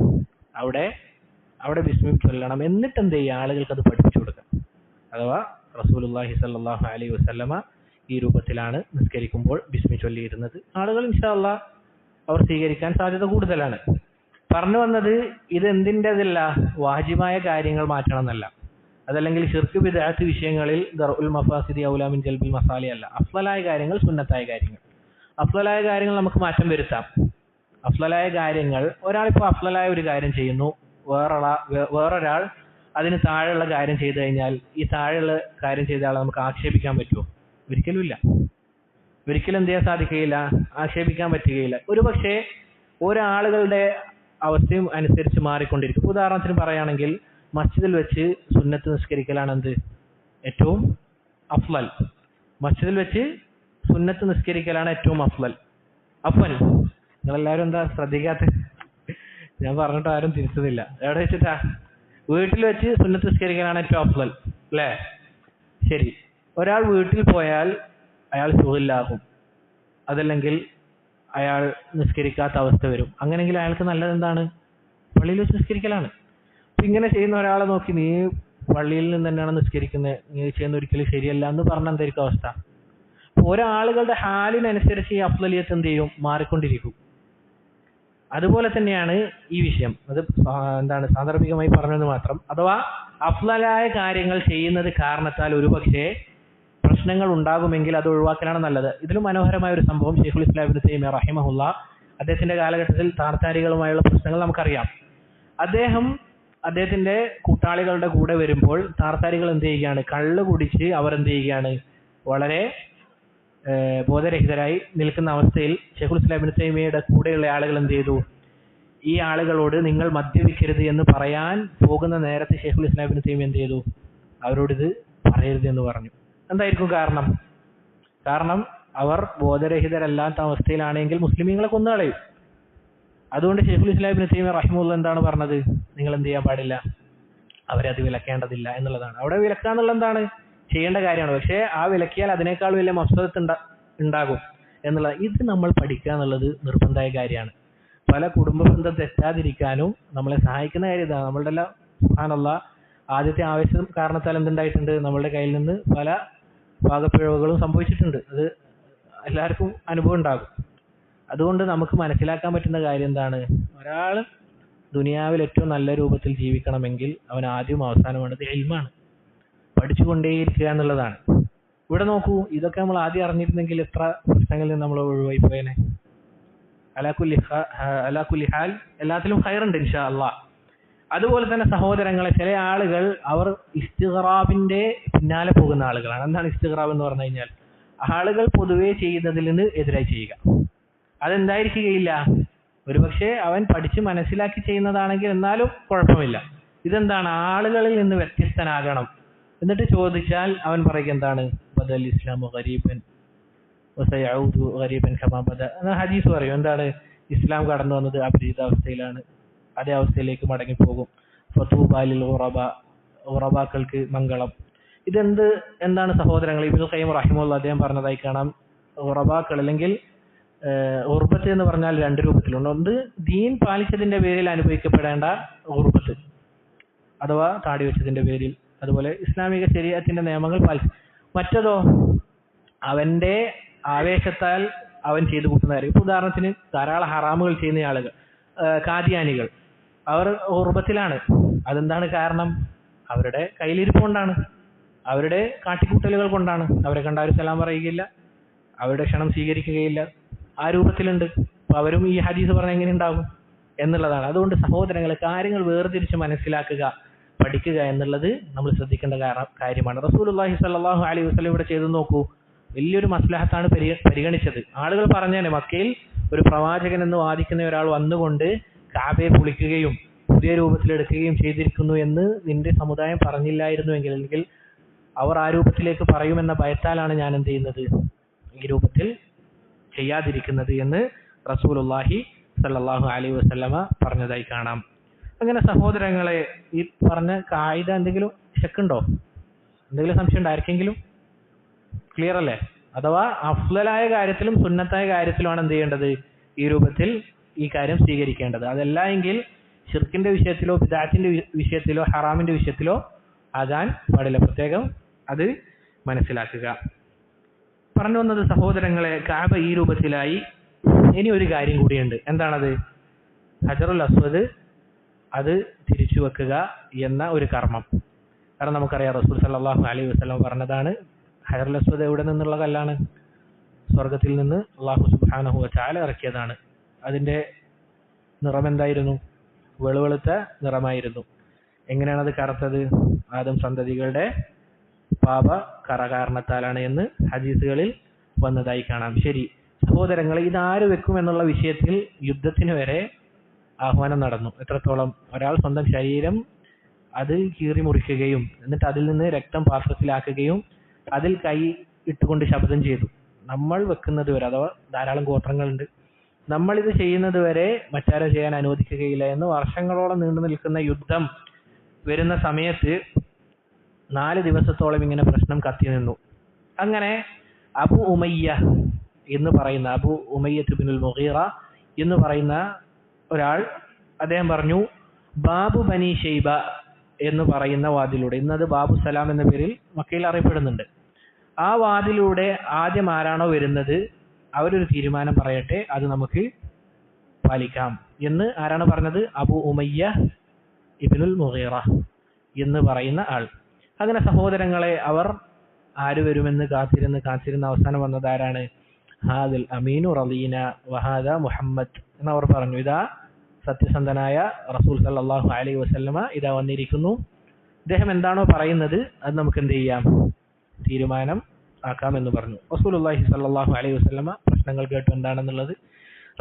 അവിടെ ബിസ്മി ചൊല്ലണം. എന്നിട്ട് എന്ത് ചെയ്യുക? ആളുകൾക്ക് അത് പഠിപ്പിച്ചു കൊടുക്കുക. അഥവാ റസൂലുള്ളാഹി സ്വല്ലല്ലാഹു അലൈഹി വസല്ലമ ഈ രൂപത്തിലാണ് നിസ്കരിക്കുമ്പോൾ ബിസ്മി ചൊല്ലിയിരുന്നത്. ആളുകൾ ഇൻഷാ അല്ലാഹ് അവർ സ്വീകരിക്കാൻ സാധ്യത കൂടുതലാണ്. പറഞ്ഞു വന്നത് ഇത് എന്തിൻ്റെതല്ല, വാജിബായ കാര്യങ്ങൾ മാറ്റണം എന്നല്ല. അതല്ലെങ്കിൽ ശിർക്ക് ബിദ്അത്ത് വിഷയങ്ങളിൽ ദർഉൽ മഫാസിദി ഔലാ മിൻ ജൽബിൽ മസാലി അല്ല. അഫ്ളലായ കാര്യങ്ങൾ, സുന്നത്തായ കാര്യങ്ങൾ. അഫ്ളലായ കാര്യങ്ങൾ നമുക്ക് മാറ്റം വരുത്താം. അഫ്ളലായ കാര്യങ്ങൾ, ഒരാളിപ്പോൾ അഫ്ളലായ ഒരു കാര്യം ചെയ്യുന്നു, വേറൊരാൾ അതിന് താഴെയുള്ള കാര്യം ചെയ്തു കഴിഞ്ഞാൽ ഈ താഴെയുള്ള കാര്യം ചെയ്ത ആളെ നമുക്ക് ആക്ഷേപിക്കാൻ പറ്റുമോ? ഒരിക്കലും ഇല്ല. ഒരിക്കലും എന്ത് ചെയ്യാൻ സാധിക്കുകയില്ല? ആക്ഷേപിക്കാൻ പറ്റുകയില്ല. ഒരു പക്ഷേ ഒരാളുകളുടെ അവസ്ഥയും അനുസരിച്ച് മാറിക്കൊണ്ടിരിക്കും. ഉദാഹരണത്തിന് പറയുകയാണെങ്കിൽ മസ്ജിദിൽ വെച്ച് സുന്നത്ത് നിസ്കരിക്കലാണ് എന്ത്? ഏറ്റവും അഫ്ളൽ. മസ്ജിദിൽ വെച്ച് സുന്നത്ത് നിസ്കരിക്കലാണ് ഏറ്റവും അഫ്ളൽ. അഫ്വൽ, നിങ്ങളെല്ലാവരും എന്താ ശ്രദ്ധിക്കാത്ത? ഞാൻ പറഞ്ഞിട്ട് ആരും തിരിച്ചതില്ല. എവിടെ വെച്ചിട്ടാ? വീട്ടിൽ വെച്ച് സുന്നത്ത് നിസ്കരിക്കലാണ് ഏറ്റവും അഫ്ളൽ അല്ലേ? ശരി, ഒരാൾ വീട്ടിൽ പോയാൽ അയാൾ സുഖമില്ലാകും, അതല്ലെങ്കിൽ അയാൾ നിസ്കരിക്കാത്ത അവസ്ഥ വരും. അങ്ങനെയെങ്കിൽ അയാൾക്ക് നല്ലത് എന്താണ്? പള്ളിയിൽ വെച്ച് നിസ്കരിക്കലാണ്. അപ്പം ഇങ്ങനെ ചെയ്യുന്ന ഒരാളെ നോക്കി നീ പള്ളിയിൽ നിന്ന് തന്നെയാണ് നിസ്കരിക്കുന്നത്, നീ ചെയ്യുന്ന ഒരിക്കലും ശരിയല്ല എന്ന് പറഞ്ഞാൽ എന്തായിരിക്കും അവസ്ഥ? ഒരാളുകളുടെ ഹാലിനനുസരിച്ച് ഈ അഫ്ളലിയത്ത് എന്ത് ചെയ്യും? മാറിക്കൊണ്ടിരിക്കും. അതുപോലെ തന്നെയാണ് ഈ വിഷയം. അത് എന്താണ് സാന്ദർഭികമായി പറഞ്ഞത് മാത്രം. അഥവാ അഫ്ളലായ കാര്യങ്ങൾ ചെയ്യുന്നത് കാരണത്താൽ ഒരുപക്ഷെ പ്രശ്നങ്ങൾ ഉണ്ടാകുമെങ്കിൽ അത് ഒഴിവാക്കലാണ് നല്ലത്. ഇതിലും മനോഹരമായ ഒരു സംഭവം ശൈഖുൽ ഇസ്ലാം ഇബ്നു തൈമിയ്യ റഹിമഹുല്ലാ അദ്ദേഹത്തിന്റെ കാലഘട്ടത്തിൽ താർത്താരികളുമായുള്ള പ്രശ്നങ്ങൾ നമുക്കറിയാം. അദ്ദേഹത്തിന്റെ കൂട്ടാളികളുടെ കൂടെ വരുമ്പോൾ താർത്താരികൾ എന്ത് ചെയ്യുകയാണ്? കള്ള് കുടിച്ച് അവർ എന്ത് ചെയ്യുകയാണ്? വളരെ ബോധരഹിതരായി നിൽക്കുന്ന അവസ്ഥയിൽ ശൈഖുൽ ഇസ്ലാം ഇബ്നു തൈമിയ്യയുടെ കൂടെയുള്ള ആളുകൾ എന്ത് ചെയ്തു? ഈ ആളുകളോട് നിങ്ങൾ മദ്യപിക്കരുത് എന്ന് പറയാൻ പോകുന്ന നേരത്തെ ശൈഖുൽ ഇസ്ലാം ഇബ്നു തൈമിയ്യ എന്ത് ചെയ്തു? അവരോട് ഇത് പറയരുത് എന്ന് പറഞ്ഞു. എന്തായിരിക്കും കാരണം? കാരണം അവർ ബോധരഹിതരല്ലാത്ത അവസ്ഥയിലാണെങ്കിൽ മുസ്ലിമീങ്ങളെ കൊന്നുകളയും. അതുകൊണ്ട് ശൈഖുൽ ഇസ്ലാം ഇബ്നു തൈമിയ്യ റഹിമഹുല്ലാഹ് എന്താണ് പറഞ്ഞത്? നിങ്ങൾ എന്ത് ചെയ്യാൻ പാടില്ല? അവരെ അത് വിലക്കേണ്ടതില്ല എന്നുള്ളതാണ്. അവിടെ വിലക്കാന്നുള്ള എന്താണ്? ചെയ്യേണ്ട കാര്യമാണ്. പക്ഷേ ആ വിലക്കിയാൽ അതിനേക്കാൾ വലിയ മഫ്സദത്ത് ഉണ്ടാകും. എന്നുള്ള ഇത് നമ്മൾ പഠിക്കുക എന്നുള്ളത് നിർബന്ധമായ കാര്യമാണ്. പല കുടുംബ ബന്ധം തെറ്റാതിരിക്കാനും നമ്മളെ സഹായിക്കുന്ന കാര്യം ഇതാണ്. നമ്മളുടെ എല്ലാം സുബ്ഹാനല്ലാഹ് ആദ്യത്തെ ആവേശം കാരണത്താൽ എന്തുണ്ടായിട്ടുണ്ട്, നമ്മളുടെ കയ്യിൽ നിന്ന് പല പാകപ്പിഴവുകളും സംഭവിച്ചിട്ടുണ്ട്. അത് എല്ലാവർക്കും അനുഭവം ഉണ്ടാകും. അതുകൊണ്ട് നമുക്ക് മനസ്സിലാക്കാൻ പറ്റുന്ന കാര്യം എന്താണ്, ഒരാൾ ദുനിയാവിൽ ഏറ്റവും നല്ല രൂപത്തിൽ ജീവിക്കണമെങ്കിൽ അവൻ ആദ്യം അവസാനം വേണ്ടത് ഇൽമാണ്, പഠിച്ചുകൊണ്ടേയിരിക്കുക എന്നുള്ളതാണ്. ഇവിടെ നോക്കൂ, ഇതൊക്കെ നമ്മൾ ആദ്യം അറിഞ്ഞിരുന്നെങ്കിൽ എത്ര പ്രശ്നങ്ങളിൽ നിന്ന് നമ്മൾ ഒഴിവായി പോയേനെ. അലാ കുല്ലി ഹാൽ എല്ലാത്തിലും ഖൈറുണ്ട് ഇൻഷാ അല്ലാഹ്. അതുപോലെ തന്നെ സഹോദരങ്ങളെ, ചില ആളുകൾ അവർ ഇസ്തിഗ്റാബിന്റെ പിന്നാലെ പോകുന്ന ആളുകളാണ്. എന്താണ് ഇസ്തിഗ്റാബ് എന്ന് പറഞ്ഞു കഴിഞ്ഞാൽ, ആളുകൾ പൊതുവെ ചെയ്യുന്നതിൽ നിന്ന് എതിരായി ചെയ്യുക. അതെന്തായിരിക്കുകയില്ല, ഒരുപക്ഷെ അവൻ പഠിച്ച് മനസ്സിലാക്കി ചെയ്യുന്നതാണെങ്കിൽ എന്നാലും കുഴപ്പമില്ല. ഇതെന്താണ്, ആളുകളിൽ നിന്ന് വ്യത്യസ്തനാകണം. എന്നിട്ട് ചോദിച്ചാൽ അവൻ പറയുക എന്താണ്, ബദൽ ഇസ്ലാമു ഗരീബൻ വസയഊദു ഗരീബൻ കമാ ബദ. ഹദീസ് പറയും എന്താണ്, ഇസ്ലാം കടന്നു വന്നത് അപരിചിതാവസ്ഥയിലാണ്, അതേ അവസ്ഥയിലേക്ക് മടങ്ങിപ്പോകും. ഫതൂബാ ലിൽ ഖുറബാക്കൾക്ക് മംഗളം. എന്താണ് സഹോദരങ്ങൾ, ഇബ്നുൽ ഖയ്യിം റഹിമഹുല്ലാഹ് അദ്ദേഹം പറഞ്ഞതായി കാണാം. ഖുറബാക്കൾ അല്ലെങ്കിൽ ഉർബത്ത് എന്ന് പറഞ്ഞാൽ രണ്ട് രൂപത്തിലുണ്ട്. ഒന്ന് ദീൻ പാലിച്ചതിന്റെ പേരിൽ അനുഭവിക്കപ്പെടേണ്ട ഉർബത്ത് അഥവാ താടി വെച്ചതിന്റെ പേരിൽ, അതുപോലെ ഇസ്ലാമിക ശരീഅത്തിന്റെ നിയമങ്ങൾ പാലിച്ചു. മറ്റതോ അവന്റെ ആവേശത്താൽ അവൻ ചെയ്തു കൂട്ടുന്ന കാര്യം. ഇപ്പൊ ഉദാഹരണത്തിന് ധാരാളം ഹറാമുകൾ ചെയ്യുന്ന ആളുകൾ, കാദിയാനികൾ, അവർ ഉർബത്തിലാണ്. അതെന്താണ് കാരണം, അവരുടെ കയ്യിലിരിപ്പ് കൊണ്ടാണ്, അവരുടെ കാട്ടിക്കൂട്ടലുകൾ കൊണ്ടാണ്. അവരെ കണ്ട ഒരു സലാം പറയുകയില്ല, അവരുടെ ക്ഷണം സ്വീകരിക്കുകയില്ല, ആ രൂപത്തിലുണ്ട്. അപ്പൊ അവരും ഈ ഹദീസ് പറഞ്ഞ എങ്ങനെ ഉണ്ടാകും എന്നുള്ളതാണ്. അതുകൊണ്ട് സഹോദരങ്ങളെ, കാര്യങ്ങൾ വേർതിരിച്ച് മനസ്സിലാക്കുക, പഠിക്കുക എന്നുള്ളത് നമ്മൾ ശ്രദ്ധിക്കേണ്ട കാര്യമാണ്. റസൂലുള്ളാഹി സ്വല്ലല്ലാഹു അലൈഹി വസല്ലം ഇവിടെ ചെയ്തു നോക്കൂ, വലിയൊരു മസ്ലഹത്താണ് പരിഗണിച്ചത്. ആളുകൾ പറഞ്ഞാൽ മക്കയിൽ ഒരു പ്രവാചകൻ എന്ന് വാദിക്കുന്ന ഒരാൾ വന്നുകൊണ്ട് കാബയെ പൊളിക്കുകയും പുതിയ രൂപത്തിലെടുക്കുകയും ചെയ്തിരിക്കുന്നു എന്ന് നിന്റെ സമുദായം പറഞ്ഞില്ലായിരുന്നുവെങ്കിൽ, അല്ലെങ്കിൽ അവർ ആ രൂപത്തിലേക്ക് പറയുമെന്ന ഭയത്താലാണ് ഞാൻ എന്ത് ചെയ്യുന്നത്, ഈ രൂപത്തിൽ ചെയ്യാതിരിക്കുന്നത് എന്ന് റസൂലുള്ളാഹി സ്വല്ലല്ലാഹു അലൈഹി വസല്ലമ പറഞ്ഞതായി കാണാം. അങ്ങനെ സഹോദരങ്ങളെ, ഈ പറഞ്ഞ കായിക എന്തെങ്കിലും ശക്കുണ്ടോ, എന്തെങ്കിലും സംശയം ഉണ്ടോ ആർക്കെങ്കിലും? ക്ലിയർ അല്ലേ? അഥവാ അഫ്ളലായ കാര്യത്തിലും സുന്നത്തായ കാര്യത്തിലുമാണ് എന്ത് ചെയ്യേണ്ടത്, ഈ രൂപത്തിൽ ഈ കാര്യം സ്വീകരിക്കേണ്ടത്. അതല്ല എങ്കിൽ ശിർക്കിന്റെ വിഷയത്തിലോ ബിദ്അത്തിന്റെ വിഷയത്തിലോ ഹറാമിന്റെ വിഷയത്തിലോ ആകാൻ പാടില്ല. പ്രത്യേകം അത് മനസ്സിലാക്കുക. പറഞ്ഞു വന്നത് സഹോദരങ്ങളെ, കഅബ ഈ രൂപത്തിലായി. ഇനി ഒരു കാര്യം കൂടിയുണ്ട്. എന്താണത്? ഹജറുൽ അസ്വദ് അത് തിരിച്ചു വെക്കുക എന്ന ഒരു കർമ്മം. കാരണം നമുക്കറിയാം റസൂൽ സല്ലല്ലാഹു അലൈഹി വസല്ലം പറഞ്ഞതാണ്, ഹജറുൽ അസ്വദ് എവിടെ നിന്നുള്ള കല്ലാണ്? സ്വർഗത്തിൽ നിന്ന് അല്ലാഹു സുബ്ഹാനഹു വ തആല ഇറക്കിയതാണ്. അതിന്റെ നിറം എന്തായിരുന്നു? വെളുവെളുത്ത നിറമായിരുന്നു. എങ്ങനെയാണ് അത് കറുത്തത്? ആദം സന്തതികളുടെ പാപ കറ കാരണത്താലാണ് എന്ന് ഹദീസുകളിൽ വന്നതായി കാണാം. ശരി സഹോദരങ്ങളെ, ഇതാര് വെക്കും എന്നുള്ള വിഷയത്തിൽ യുദ്ധത്തിന് വരെ ആഹ്വാനം നടന്നു. എത്രത്തോളം? ഒരാൾ സ്വന്തം ശരീരം അത് കീറി മുറിക്കുകയും എന്നിട്ട് അതിൽ നിന്ന് രക്തം പാത്രത്തിലാക്കുകയും അതിൽ കൈ ഇട്ടുകൊണ്ട് ശബ്ദം ചെയ്തു. നമ്മൾ വെക്കുന്നത് വരെ, അഥവാ ധാരാളം ഗോത്രങ്ങളുണ്ട്, നമ്മളിത് ചെയ്യുന്നത് വരെ മറ്റാരും ചെയ്യാൻ അനുവദിക്കുകയില്ല എന്ന് വർഷങ്ങളോളം നീണ്ടു നിൽക്കുന്ന യുദ്ധം വരുന്ന സമയത്ത് 4 ദിവസത്തോളം ഇങ്ങനെ പ്രശ്നം കത്തി നിന്നു. അങ്ങനെ അബു ഉമയ്യ എന്ന് പറയുന്ന, അബു ഉമയ്യത്ത് ഇബ്നുൽ മുഗീറ എന്ന് പറയുന്ന ഒരാൾ, അദ്ദേഹം പറഞ്ഞു, ബാബു ബനി ഷൈബ എന്ന് പറയുന്ന വാതിലൂടെ, ഇന്നത് ബാബു സലാം എന്ന പേരിൽ മക്കയിൽ അറിയപ്പെടുന്നുണ്ട്, ആ വാതിലൂടെ ആദ്യം ആരാണോ വരുന്നത് അവരൊരു തീരുമാനം പറയട്ടെ, അത് നമുക്ക് പാലിക്കാം എന്ന് ആരാണ് പറഞ്ഞത്? അബു ഉമയ്യ ഇബ്നുൽ മുഗീറ എന്ന് പറയുന്ന ആൾ. അങ്ങനെ സഹോദരങ്ങളെ, അവർ ആര് വരുമെന്ന് കാത്തിരുന്ന് അവസാനം വന്നത് ആരാണ്? ഹാദിൽ അമീനു റദീന വഹാദ മുഹമ്മദ് എന്നവർ പറഞ്ഞു. ഇതാ സത്യസന്ധനായ റസൂൽ സല്ലല്ലാഹു അലൈഹി വസല്ലമ ഇതാ വന്നിരിക്കുന്നു. ഇദ്ദേഹം എന്താണോ പറയുന്നത് അത് നമുക്ക് എന്ത് ചെയ്യാം, തീരുമാനം ആക്കാം എന്ന് പറഞ്ഞു. റസൂലുള്ളാഹി സല്ലല്ലാഹു അലൈഹി വസല്ലമ പ്രശ്നങ്ങൾ കേട്ടു എന്താണെന്നുള്ളത്.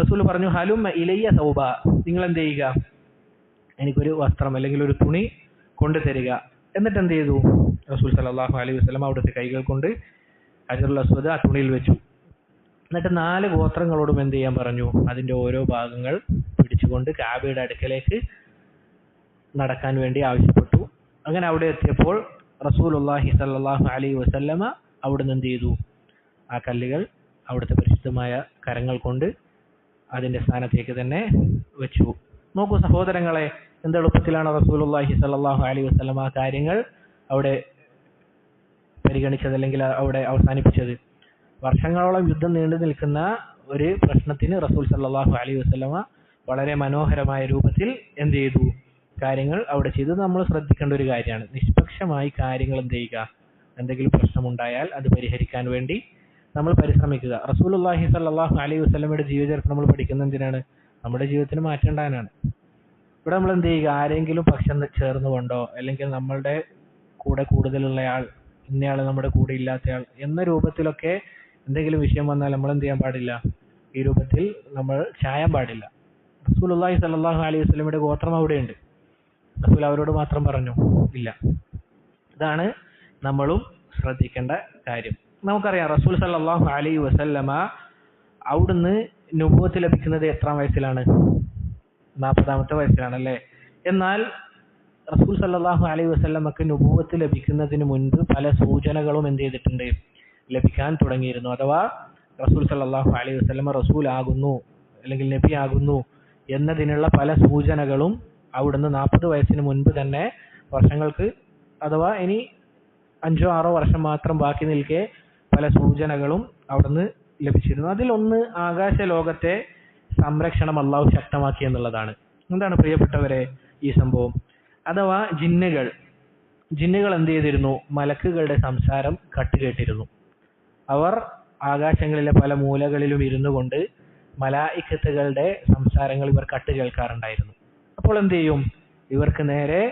റസൂൽ പറഞ്ഞു, ഹലുമ്മ ഇലയ്യ തൗബ, നിങ്ങൾ എന്ത് ചെയ്യുക, എനിക്കൊരു വസ്ത്രം അല്ലെങ്കിൽ ഒരു തുണി കൊണ്ടു തരിക. എന്നിട്ട് എന്ത് ചെയ്തു? റസൂൽ സല്ലല്ലാഹു അലൈഹി വസല്ലം അവിടുത്തെ കൈകൾ കൊണ്ട് ഹജറുൽ അസ്വദ് ആ തുണിയിൽ വെച്ചു. എന്നിട്ട് 4 ഗോത്രങ്ങളോടും എന്ത് ചെയ്യാൻ പറഞ്ഞു? അതിന്റെ ഓരോ ഭാഗങ്ങൾ പിടിച്ചുകൊണ്ട് കഅബയുടെ അടുക്കലേക്ക് നടക്കാൻ വേണ്ടി ആവശ്യപ്പെട്ടു. അങ്ങനെ അവിടെ എത്തിയപ്പോൾ റസൂലുള്ളാഹി സല്ലല്ലാഹു അലൈഹി വസല്ലമ അവിടുന്ന് എന്ത് ചെയ്തു? ആ കല്ലുകൾ അവിടുത്തെ പരിശുദ്ധ പരിശുദ്ധമായ കരങ്ങൾ കൊണ്ട് അതിന്റെ സ്ഥാനത്തേക്ക് തന്നെ വെച്ചു. നോക്കൂ സഹോദരങ്ങളെ, എന്ത് എളുപ്പത്തിലാണ് റസൂലുള്ളാഹി സ്വല്ലല്ലാഹു അലൈഹി വസല്ലം ആ കാര്യങ്ങൾ അവിടെ പരിഗണിച്ചത്, അല്ലെങ്കിൽ അവിടെ അവസാനിപ്പിച്ചത്. വർഷങ്ങളോളം യുദ്ധം നീണ്ടു നിൽക്കുന്ന ഒരു പ്രശ്നത്തിന് റസൂൽ സല്ലല്ലാഹു അലൈഹി വസല്ലമ വളരെ മനോഹരമായ രൂപത്തിൽ എന്ത് ചെയ്തു, കാര്യങ്ങൾ അവിടെ ചെയ്തു. നമ്മൾ ശ്രദ്ധിക്കേണ്ട ഒരു കാര്യമാണ്, നിഷ്പക്ഷമായി കാര്യങ്ങൾ എന്ത് ചെയ്യുക, എന്തെങ്കിലും പ്രശ്നമുണ്ടായാൽ അത് പരിഹരിക്കാൻ വേണ്ടി നമ്മൾ പരിശ്രമിക്കുക. റസൂലുള്ളാഹി സ്വല്ലല്ലാഹു അലൈഹി വസല്ലമയുടെ ജീവചരിത്രം നമ്മൾ പഠിക്കുന്നത് എന്തിനാണ്? നമ്മുടെ ജീവിതത്തിന് മാറ്റം ഉണ്ടാകാനാണ്. ഇവിടെ നമ്മൾ എന്ത് ചെയ്യുക, ആരെങ്കിലും പക്ഷം ചേർന്നുകൊണ്ടോ അല്ലെങ്കിൽ നമ്മളുടെ കൂടെ കൂടുതലുള്ള ആൾ, ഇന്നയാൾ നമ്മുടെ കൂടെ ഇല്ലാത്തയാൾ എന്ന രൂപത്തിലൊക്കെ എന്തെങ്കിലും വിഷയം വന്നാൽ നമ്മൾ എന്ത് ചെയ്യാൻ പാടില്ല, ഈ രൂപത്തിൽ നമ്മൾ ചായാൻ പാടില്ല. റസൂലുള്ളാഹി സ്വല്ലല്ലാഹു അലൈഹി വസല്ലമയുടെ ഗോത്രം അവിടെയുണ്ട്, റസൂൽ അവരോട് മാത്രം പറഞ്ഞു ഇല്ല. ഇതാണ് നമ്മളും ശ്രദ്ധിക്കേണ്ട കാര്യം. നമുക്കറിയാം റസൂൽ സല്ലല്ലാഹു അലൈഹി വസല്ലമ അവിടുന്ന് നുബുവത്ത് ലഭിക്കുന്നത് എത്രാം വയസ്സിലാണ്? 40ാമത്തെ വയസ്സിലാണല്ലേ. എന്നാൽ റസൂൽ സല്ലല്ലാഹു അലൈഹി വസല്ലമക്ക് നുബുവത്ത് ലഭിക്കുന്നതിന് മുൻപ് പല സൂചനകളും എന്ത് ചെയ്തിട്ടുണ്ട്, ലഭിക്കാൻ തുടങ്ങിയിരുന്നു. അഥവാ റസൂൽ സല്ലല്ലാഹു അലൈഹി വസല്ലമ റസൂൽ ആകുന്നു അല്ലെങ്കിൽ നബി ആകുന്നു എന്നതിനുള്ള പല സൂചനകളും അവിടുന്ന് 40 വയസ്സിന് മുൻപ് തന്നെ, വർഷങ്ങൾക്ക് അഥവാ ഇനി 5-6 വർഷം മാത്രം ബാക്കി നിൽക്കെ പല സൂചനകളും അവിടുന്ന് ലഭിച്ചിരുന്നു. അതിലൊന്ന് ആകാശ ലോകത്തെ സംരക്ഷണം അള്ളാഹു ശക്തമാക്കി എന്നുള്ളതാണ്. എന്താണ് പ്രിയപ്പെട്ടവരെ ഈ സംഭവം? അഥവാ ജിന്നുകൾ എന്ത് ചെയ്തിരുന്നു, മലക്കുകളുടെ സംസാരം കട്ടുകേട്ടിരുന്നു. അവർ ആകാശങ്ങളിലെ പല മൂലകളിലും ഇരുന്നു കൊണ്ട് മലായിക്കത്തുകളുടെ സംസാരങ്ങൾ ഇവർ കട്ടുകേൾക്കാറുണ്ടായിരുന്നു. അപ്പോൾ എന്ത് ചെയ്യും, ഇവർക്ക് നേരെ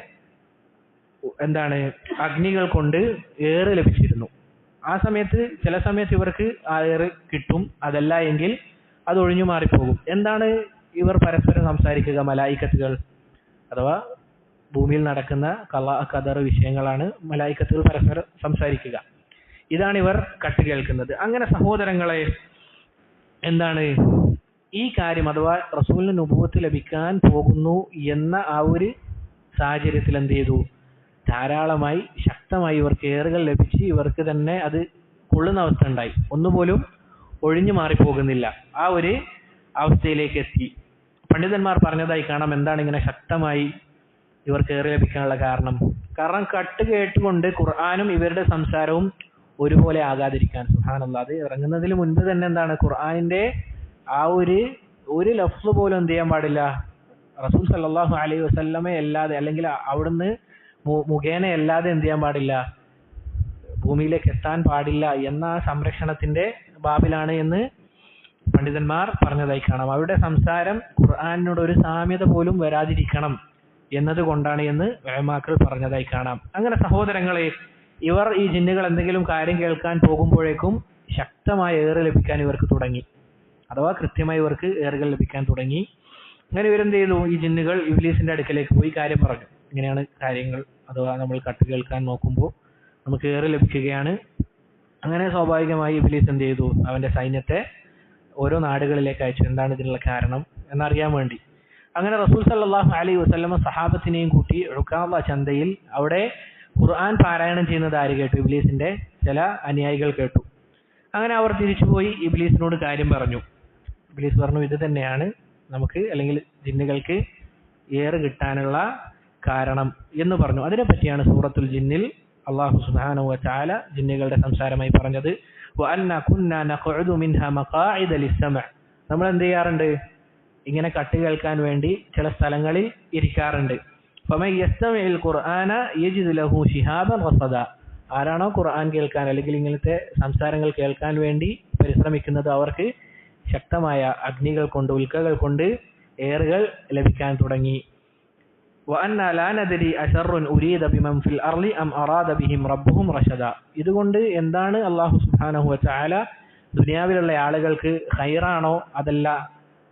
എന്താണ്, അഗ്നികൾ കൊണ്ട് ഏറ് ലഭിച്ചിരുന്നു. ആ സമയത്ത് ചില സമയത്ത് ഇവർക്ക് ആ ഏറ് കിട്ടും, അതല്ല എങ്കിൽ അത് ഒഴിഞ്ഞു മാറിപ്പോകും. എന്താണ് ഇവർ പരസ്പരം സംസാരിക്കുക? മലായിക്കത്തുകൾ അഥവാ ഭൂമിയിൽ നടക്കുന്ന ഖദർ വിഷയങ്ങളാണ് മലായിക്കത്തുകൾ പരസ്പരം സംസാരിക്കുക. ഇതാണ് ഇവർ കട്ടുകേൾക്കുന്നത്. അങ്ങനെ സഹോദരങ്ങളെ, എന്താണ് ഈ കാര്യം, അഥവാ റസൂലിന് നുബുവത്ത് ലഭിക്കാൻ പോകുന്നു എന്ന ആ ഒരു സാഹചര്യത്തിൽ എന്ത് ചെയ്തു, ധാരാളമായി ശക്തമായി ഇവർക്ക് ഏറുകൾ ലഭിച്ച് ഇവർക്ക് തന്നെ അത് കൊള്ളുന്ന അവസ്ഥ ഉണ്ടായി. ഒന്നുപോലും ഒഴിഞ്ഞു മാറിപ്പോകുന്നില്ല. ആ ഒരു അവസ്ഥയിലേക്ക് എത്തി. പണ്ഡിതന്മാർ പറഞ്ഞതായി കാണാം, എന്താണ് ഇങ്ങനെ ശക്തമായി ഇവർക്ക് ഏറ് ലഭിക്കാനുള്ള കാരണം? കാരണം കട്ട് കേട്ടുകൊണ്ട് ഖുർആനും ഇവരുടെ സംസാരവും ഒരുപോലെ ആകാതിരിക്കാൻ. സുബ്ഹാനല്ലാഹ്, അത് ഇറങ്ങുന്നതിന് മുൻപ് തന്നെ എന്താണ്, ഖുർആനിന്റെ ആ ഒരു ലഫ്ള് പോലും എന്ത് ചെയ്യാൻ പാടില്ല, റസൂൽ സല്ലല്ലാഹു അലൈഹി വസല്ലമ അല്ലാതെ അല്ലെങ്കിൽ അവിടുന്ന് മുഖേന അല്ലാതെ എന്ത് ചെയ്യാൻ പാടില്ല, ഭൂമിയിലേക്ക് എത്താൻ പാടില്ല എന്ന സംരക്ഷണത്തിന്റെ ബാബിലാണ് എന്ന് പണ്ഡിതന്മാർ പറഞ്ഞതായി കാണാം. അവരുടെ സംസാരം ഖുർആനിനോട് ഒരു സാമ്യത പോലും വരാതിരിക്കണം എന്നതുകൊണ്ടാണ് എന്ന് ഉലമാക്കൾ പറഞ്ഞതായി കാണാം. അങ്ങനെ സഹോദരങ്ങളെ, ഇവർ ഈ ജിന്നുകൾ എന്തെങ്കിലും കാര്യം കേൾക്കാൻ പോകുമ്പോഴേക്കും ശക്തമായ ഏറ് ലഭിക്കാൻ ഇവർക്ക് തുടങ്ങി, അഥവാ കൃത്യമായി ഇവർക്ക് ഏറുകൾ ലഭിക്കാൻ തുടങ്ങി. അങ്ങനെ ഇവരെന്ത് ചെയ്തു, ഈ ജിന്നുകൾ ഇബ്ലീസിന്റെ അടുക്കലേക്ക് പോയി കാര്യം പറഞ്ഞു, ഇങ്ങനെയാണ് കാര്യങ്ങൾ, അഥവാ നമ്മൾ കട്ട് കേൾക്കാൻ നോക്കുമ്പോൾ നമുക്ക് ഏറ് ലഭിക്കുകയാണ്. അങ്ങനെ സ്വാഭാവികമായി ഇബ്ലീസ് എന്ത് ചെയ്തു, അവന്റെ സൈന്യത്തെ ഓരോ നാടുകളിലേക്ക് അയച്ചു, എന്താണ് ഇതിനുള്ള കാരണം എന്നറിയാൻ വേണ്ടി. അങ്ങനെ റസൂൽ സല്ലല്ലാഹു അലൈഹി വസല്ലമ സഹാബത്തിനെയും കൂട്ടി ഉഖാബ ചന്തയിൽ അവിടെ ഖുർആൻ പാരായണം ചെയ്യുന്നത് ആര് കേട്ടു? ഇബ്ലീസിന്റെ ചില അനുയായികൾ കേട്ടു. അങ്ങനെ അവർ തിരിച്ചുപോയി ഇബ്ലീസിനോട് കാര്യം പറഞ്ഞു. ഇബ്ലീസ് പറഞ്ഞു, ഇത് തന്നെയാണ് നമുക്ക് അല്ലെങ്കിൽ ജിന്നുകൾക്ക് ഏറ് കിട്ടാനുള്ള കാരണം എന്ന് പറഞ്ഞു. അതിനെപ്പറ്റിയാണ് സൂറത്തുൽ ജിന്നിൽ അല്ലാഹു സുബ്ഹാനഹു വ തആല ജിന്നുകളുടെ സംസാരമായി പറഞ്ഞത്, വഅന്നാ കുന്നാ നഖഉദു മിൻഹാ മഖാഇദ ലിസ്സമഅ. നമ്മൾ എന്ത് ചെയ്യാറുണ്ട്, ഇങ്ങനെ കട്ട് കേൾക്കാൻ വേണ്ടി ചില സ്ഥലങ്ങളിൽ ഇരിക്കാറുണ്ട്. ഫമൻ യസ്തമിഉൽ ഖുർആന യജിദ് ലഹു ശിഹാബൻ റസദ. ആരാണോ ഖുർആൻ കേൾക്കാൻ അല്ലെങ്കിൽ ഇങ്ങനത്തെ സംസാരങ്ങൾ കേൾക്കാൻ വേണ്ടി പരിശ്രമിക്കുന്നത്, അവർക്ക് ശക്തമായ അഗ്നികൾ കൊണ്ട്, ഉൽക്കകൾ കൊണ്ട് ഏറുകൾ ലഭിക്കാൻ തുടങ്ങി. വഅന്നാ ലാ നദ്രി അശർറുൻ ഉരീദ ബിമൻ ഫിൽ അർളി അം അറാദ ബിഹിം റബ്ബുഹും റശദ. ഇതുകൊണ്ട് എന്താണ് അല്ലാഹു സുബ്ഹാനഹു വ തആല ദുനിയാവിലുള്ള ആളുകൾക്ക് ഖൈറാണോ അതല്ല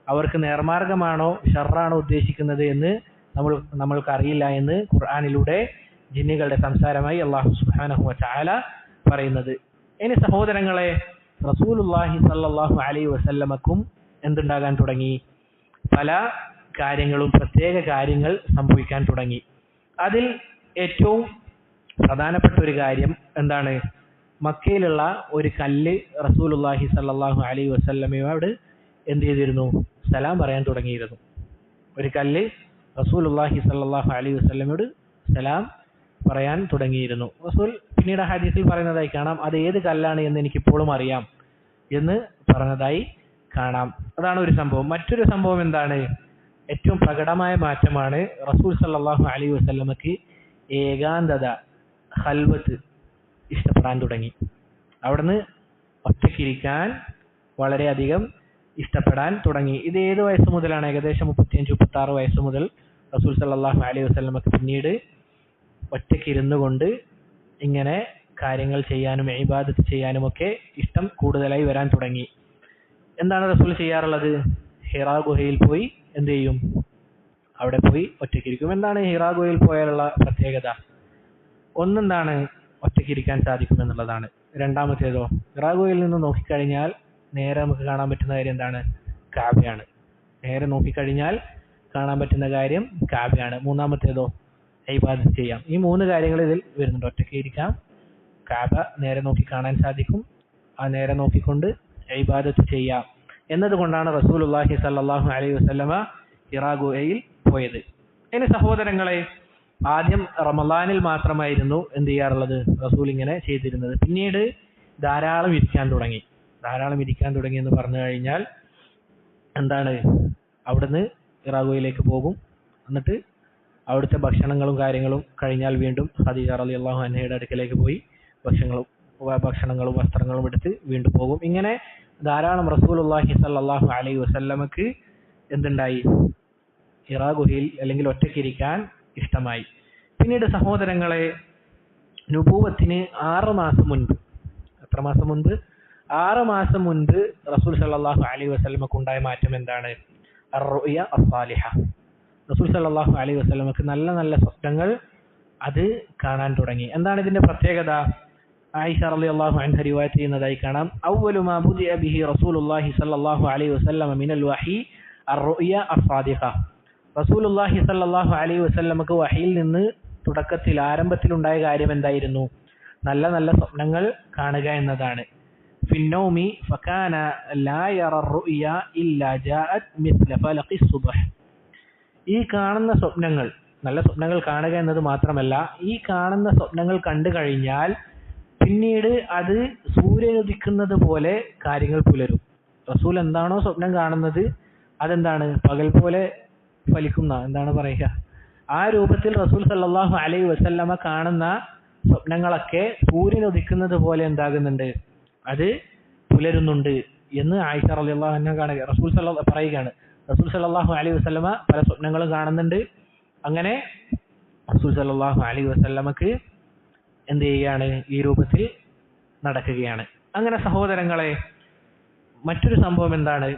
അവർക്ക് നേർമാർഗമാണോ ഷർറാണോ ഉദ്ദേശിക്കുന്നത് എന്ന് നമ്മൾക്ക് അറിയില്ല എന്ന് ഖുർആനിലൂടെ ജിന്നുകളുടെ സംസാരമായി അല്ലാഹു സുബ്ഹാനഹു വ തആല പറയുന്നത്. ഇനി സഹോദരങ്ങളെ, റസൂലുള്ളാഹി സ്വല്ലല്ലാഹു അലൈഹി വസല്ലമക്കും എന്തുണ്ടാകാൻ തുടങ്ങി, പല കാര്യങ്ങളും പ്രത്യേക കാര്യങ്ങൾ സംഭവിക്കാൻ തുടങ്ങി. അതിൽ ഏറ്റവും പ്രധാനപ്പെട്ട ഒരു കാര്യം എന്താണ്, മക്കയിലുള്ള ഒരു കല്ല് റസൂലുള്ളാഹി സ്വല്ലല്ലാഹു അലൈഹി വസല്ലമയോട് എന്ത് ചെയ്തിരുന്നു? സലാം പറയാൻ തുടങ്ങിയിരുന്നു. ഒരു കല്ല് റസൂലുള്ളാഹി സ്വല്ലല്ലാഹു അലൈഹി വസല്ലമയോട് സലാം പറയാൻ തുടങ്ങിയിരുന്നു. റസൂൽ പിന്നീട് ഹദീസിൽ പറയുന്നതായി കാണാം, അത് ഏത് കല്ലാണ് എന്ന് എനിക്കിപ്പോഴും അറിയാം എന്ന് പറഞ്ഞതായി കാണാം. അതാണ് ഒരു സംഭവം. മറ്റൊരു സംഭവം എന്താണ്? ഏറ്റവും പ്രകടമായ മാറ്റമാണ് റസൂൽ സല്ലല്ലാഹു അലൈഹി വസല്ലമക്ക് ഏകാന്തത, ഖൽവത്ത് ഇഷ്ടപ്പെടാൻ തുടങ്ങി. അവിടുന്ന് ഒറ്റയ്ക്കിരിക്കാൻ വളരെയധികം ഇഷ്ടപ്പെടാൻ തുടങ്ങി. ഇത് ഏത് വയസ്സ് മുതലാണ്? ഏകദേശം 35-36 വയസ്സ് മുതൽ റസൂൽ സല്ലല്ലാഹു അലൈഹി വസല്ലമക്ക് പിന്നീട് ഒറ്റയ്ക്കിരുന്നു കൊണ്ട് ഇങ്ങനെ കാര്യങ്ങൾ ചെയ്യാനും ഇബാദത്ത് ചെയ്യാനും ഒക്കെ ഇഷ്ടം കൂടുതലായി വരാൻ തുടങ്ങി. എന്താണ് റസൂൽ ചെയ്യാറുള്ളത്? ഹിറാ ഗുഹയിൽ പോയി എന്ത് ചെയ്യും? അവിടെ പോയി ഒറ്റയ്ക്കിരിക്കും. എന്താണ് ഹിറാ ഗുഹയിൽ പോയാലുള്ള പ്രത്യേകത? ഒന്നെന്താണ്? ഒറ്റയ്ക്കിരിക്കാൻ സാധിക്കുമെന്നുള്ളതാണ്. രണ്ടാമത്തേതോ, ഹിറാ ഗുഹയിൽ നിന്ന് നോക്കിക്കഴിഞ്ഞാൽ നേരെ നമുക്ക് കാണാൻ പറ്റുന്ന കാര്യം എന്താണ്? കാബയാണ്. നേരെ നോക്കിക്കഴിഞ്ഞാൽ കാണാൻ പറ്റുന്ന കാര്യം കാബയാണ്. മൂന്നാമത്തേതോ, ഇബാദത്ത് ചെയ്യാം. ഈ 3 കാര്യങ്ങൾ ഇതിൽ വരുന്നുണ്ട്. ഒറ്റയ്ക്ക് ഇരിക്കാം, കാബ നേരെ നോക്കി കാണാൻ സാധിക്കും, ആ നേരെ നോക്കിക്കൊണ്ട് ഇബാദത്ത് ചെയ്യാം എന്നതുകൊണ്ടാണ് റസൂലുള്ളാഹി സ്വല്ലല്ലാഹു അലൈഹി വസല്ലമ ഹിറാ ഗുഹയിൽ പോയത്. ഇനി സഹോദരങ്ങളെ, ആദ്യം റമളാനിൽ മാത്രമായിരുന്നു എന്ത് ചെയ്യാറുള്ളത്? റസൂൽ ഇങ്ങനെ ചെയ്തിരുന്നത്. പിന്നീട് ധാരാളം ഇരിക്കാൻ തുടങ്ങി എന്ന് പറഞ്ഞു കഴിഞ്ഞാൽ എന്താണ്? അവിടുന്ന് ഹിറാ ഗുഹയിലേക്ക് പോകും. എന്നിട്ട് അവിടുത്തെ ഭക്ഷണങ്ങളും കാര്യങ്ങളും കഴിഞ്ഞാൽ വീണ്ടും ഖദീജ റളിയല്ലാഹു അൻഹയുടെ അടുക്കലേക്ക് പോയി ഭക്ഷണങ്ങളും വസ്ത്രങ്ങളും എടുത്ത് വീണ്ടും പോകും. ഇങ്ങനെ ധാരാളം റസൂലുള്ളാഹി സ്വല്ലല്ലാഹു അലൈഹി വസല്ലമക്ക് എന്തുണ്ടായി? ഹിറാ ഗുഹയിൽ അല്ലെങ്കിൽ ഒറ്റയ്ക്കിരിക്കാൻ ഇഷ്ടമായി. പിന്നീട് സഹോദരങ്ങളെ, നുബൂവത്തിന് 6 മാസം മുൻപ്, എത്ര മാസം മുൻപ്? 6 മാസം മുൻപ് റസൂൽ സല്ലല്ലാഹു അലൈഹി വസല്ലമക്ക് ഉണ്ടായ മാറ്റം എന്താണ്? അർ-റുഅ്യ അസ്-സാലിഹ. റസൂൽ സല്ലല്ലാഹു അലൈഹി വസല്ലമക്ക് നല്ല നല്ല സ്വപ്നങ്ങൾ അത് കാണാൻ തുടങ്ങി. എന്താണ് ഇതിന്റെ പ്രത്യേകത? ആയിഷ റളിയല്ലാഹു അൻഹ റിവായത്ത് ചെയ്യുന്നതായി കാണാം, അവ്വലു മാ ബുദിഅ ബിഹി റസൂലുള്ളാഹി സ്വല്ലല്ലാഹു അലൈഹി വസല്ലമ മിനൽ വഹി അർ-റുഅ്യ അസ്-സാദിഖ. റസൂലുള്ളാഹി സ്വല്ലല്ലാഹു അലൈഹി വസല്ലമക്ക് വഹിയിൽ നിന്ന് തുടക്കത്തിൽ ആരംഭത്തിൽ ഉണ്ടായ കാര്യം എന്തായിരുന്നു? നല്ല നല്ല സ്വപ്നങ്ങൾ കാണുക എന്നതാണ്. ഫിന്നൗമി ഫകാന ലാ യറ അർ-റുഅ്യ ഇല്ലാ ജാഅത് മിസ്ല ഫലഖി സുബ്ഹ്. ഈ കാണുന്ന സ്വപ്നങ്ങൾ, നല്ല സ്വപ്നങ്ങൾ കാണുക എന്നത് മാത്രമല്ല, ഈ കാണുന്ന സ്വപ്നങ്ങൾ കണ്ടു കഴിഞ്ഞാൽ പിന്നീട് അത് സൂര്യൻ ഉദിക്കുന്നത് പോലെ കാര്യങ്ങൾ പുലരും. റസൂൽ എന്താണോ സ്വപ്നം കാണുന്നത് അതെന്താണ്? പകൽ പോലെ ഫലിക്കുന്ന, എന്താണ് പറയുക, ആ രൂപത്തിൽ റസൂൽ സല്ലല്ലാഹു അലൈഹി വസല്ലമ കാണുന്ന സ്വപ്നങ്ങളൊക്കെ സൂര്യൻ ഉദിക്കുന്നത് പോലെ എന്താകുന്നുണ്ട്? അത് പുലരുന്നുണ്ട് എന്ന് ആയിഷ റളിയല്ലാഹു അൻഹ പറയുകയാണ്. റസൂൽ സല്ലല്ലാഹു അലൈഹി വസല്ലമ പല സ്വപ്നങ്ങളും കാണുന്നുണ്ട്. അങ്ങനെ റസൂൽ സല്ലല്ലാഹു അലൈഹി വസല്ലമക്ക് എന്ത് ചെയ്യുകയാണ്? ഈ രൂപത്തിൽ നടക്കുകയാണ്. അങ്ങനെ സഹോദരങ്ങളെ, മറ്റൊരു സംഭവം എന്താണ്?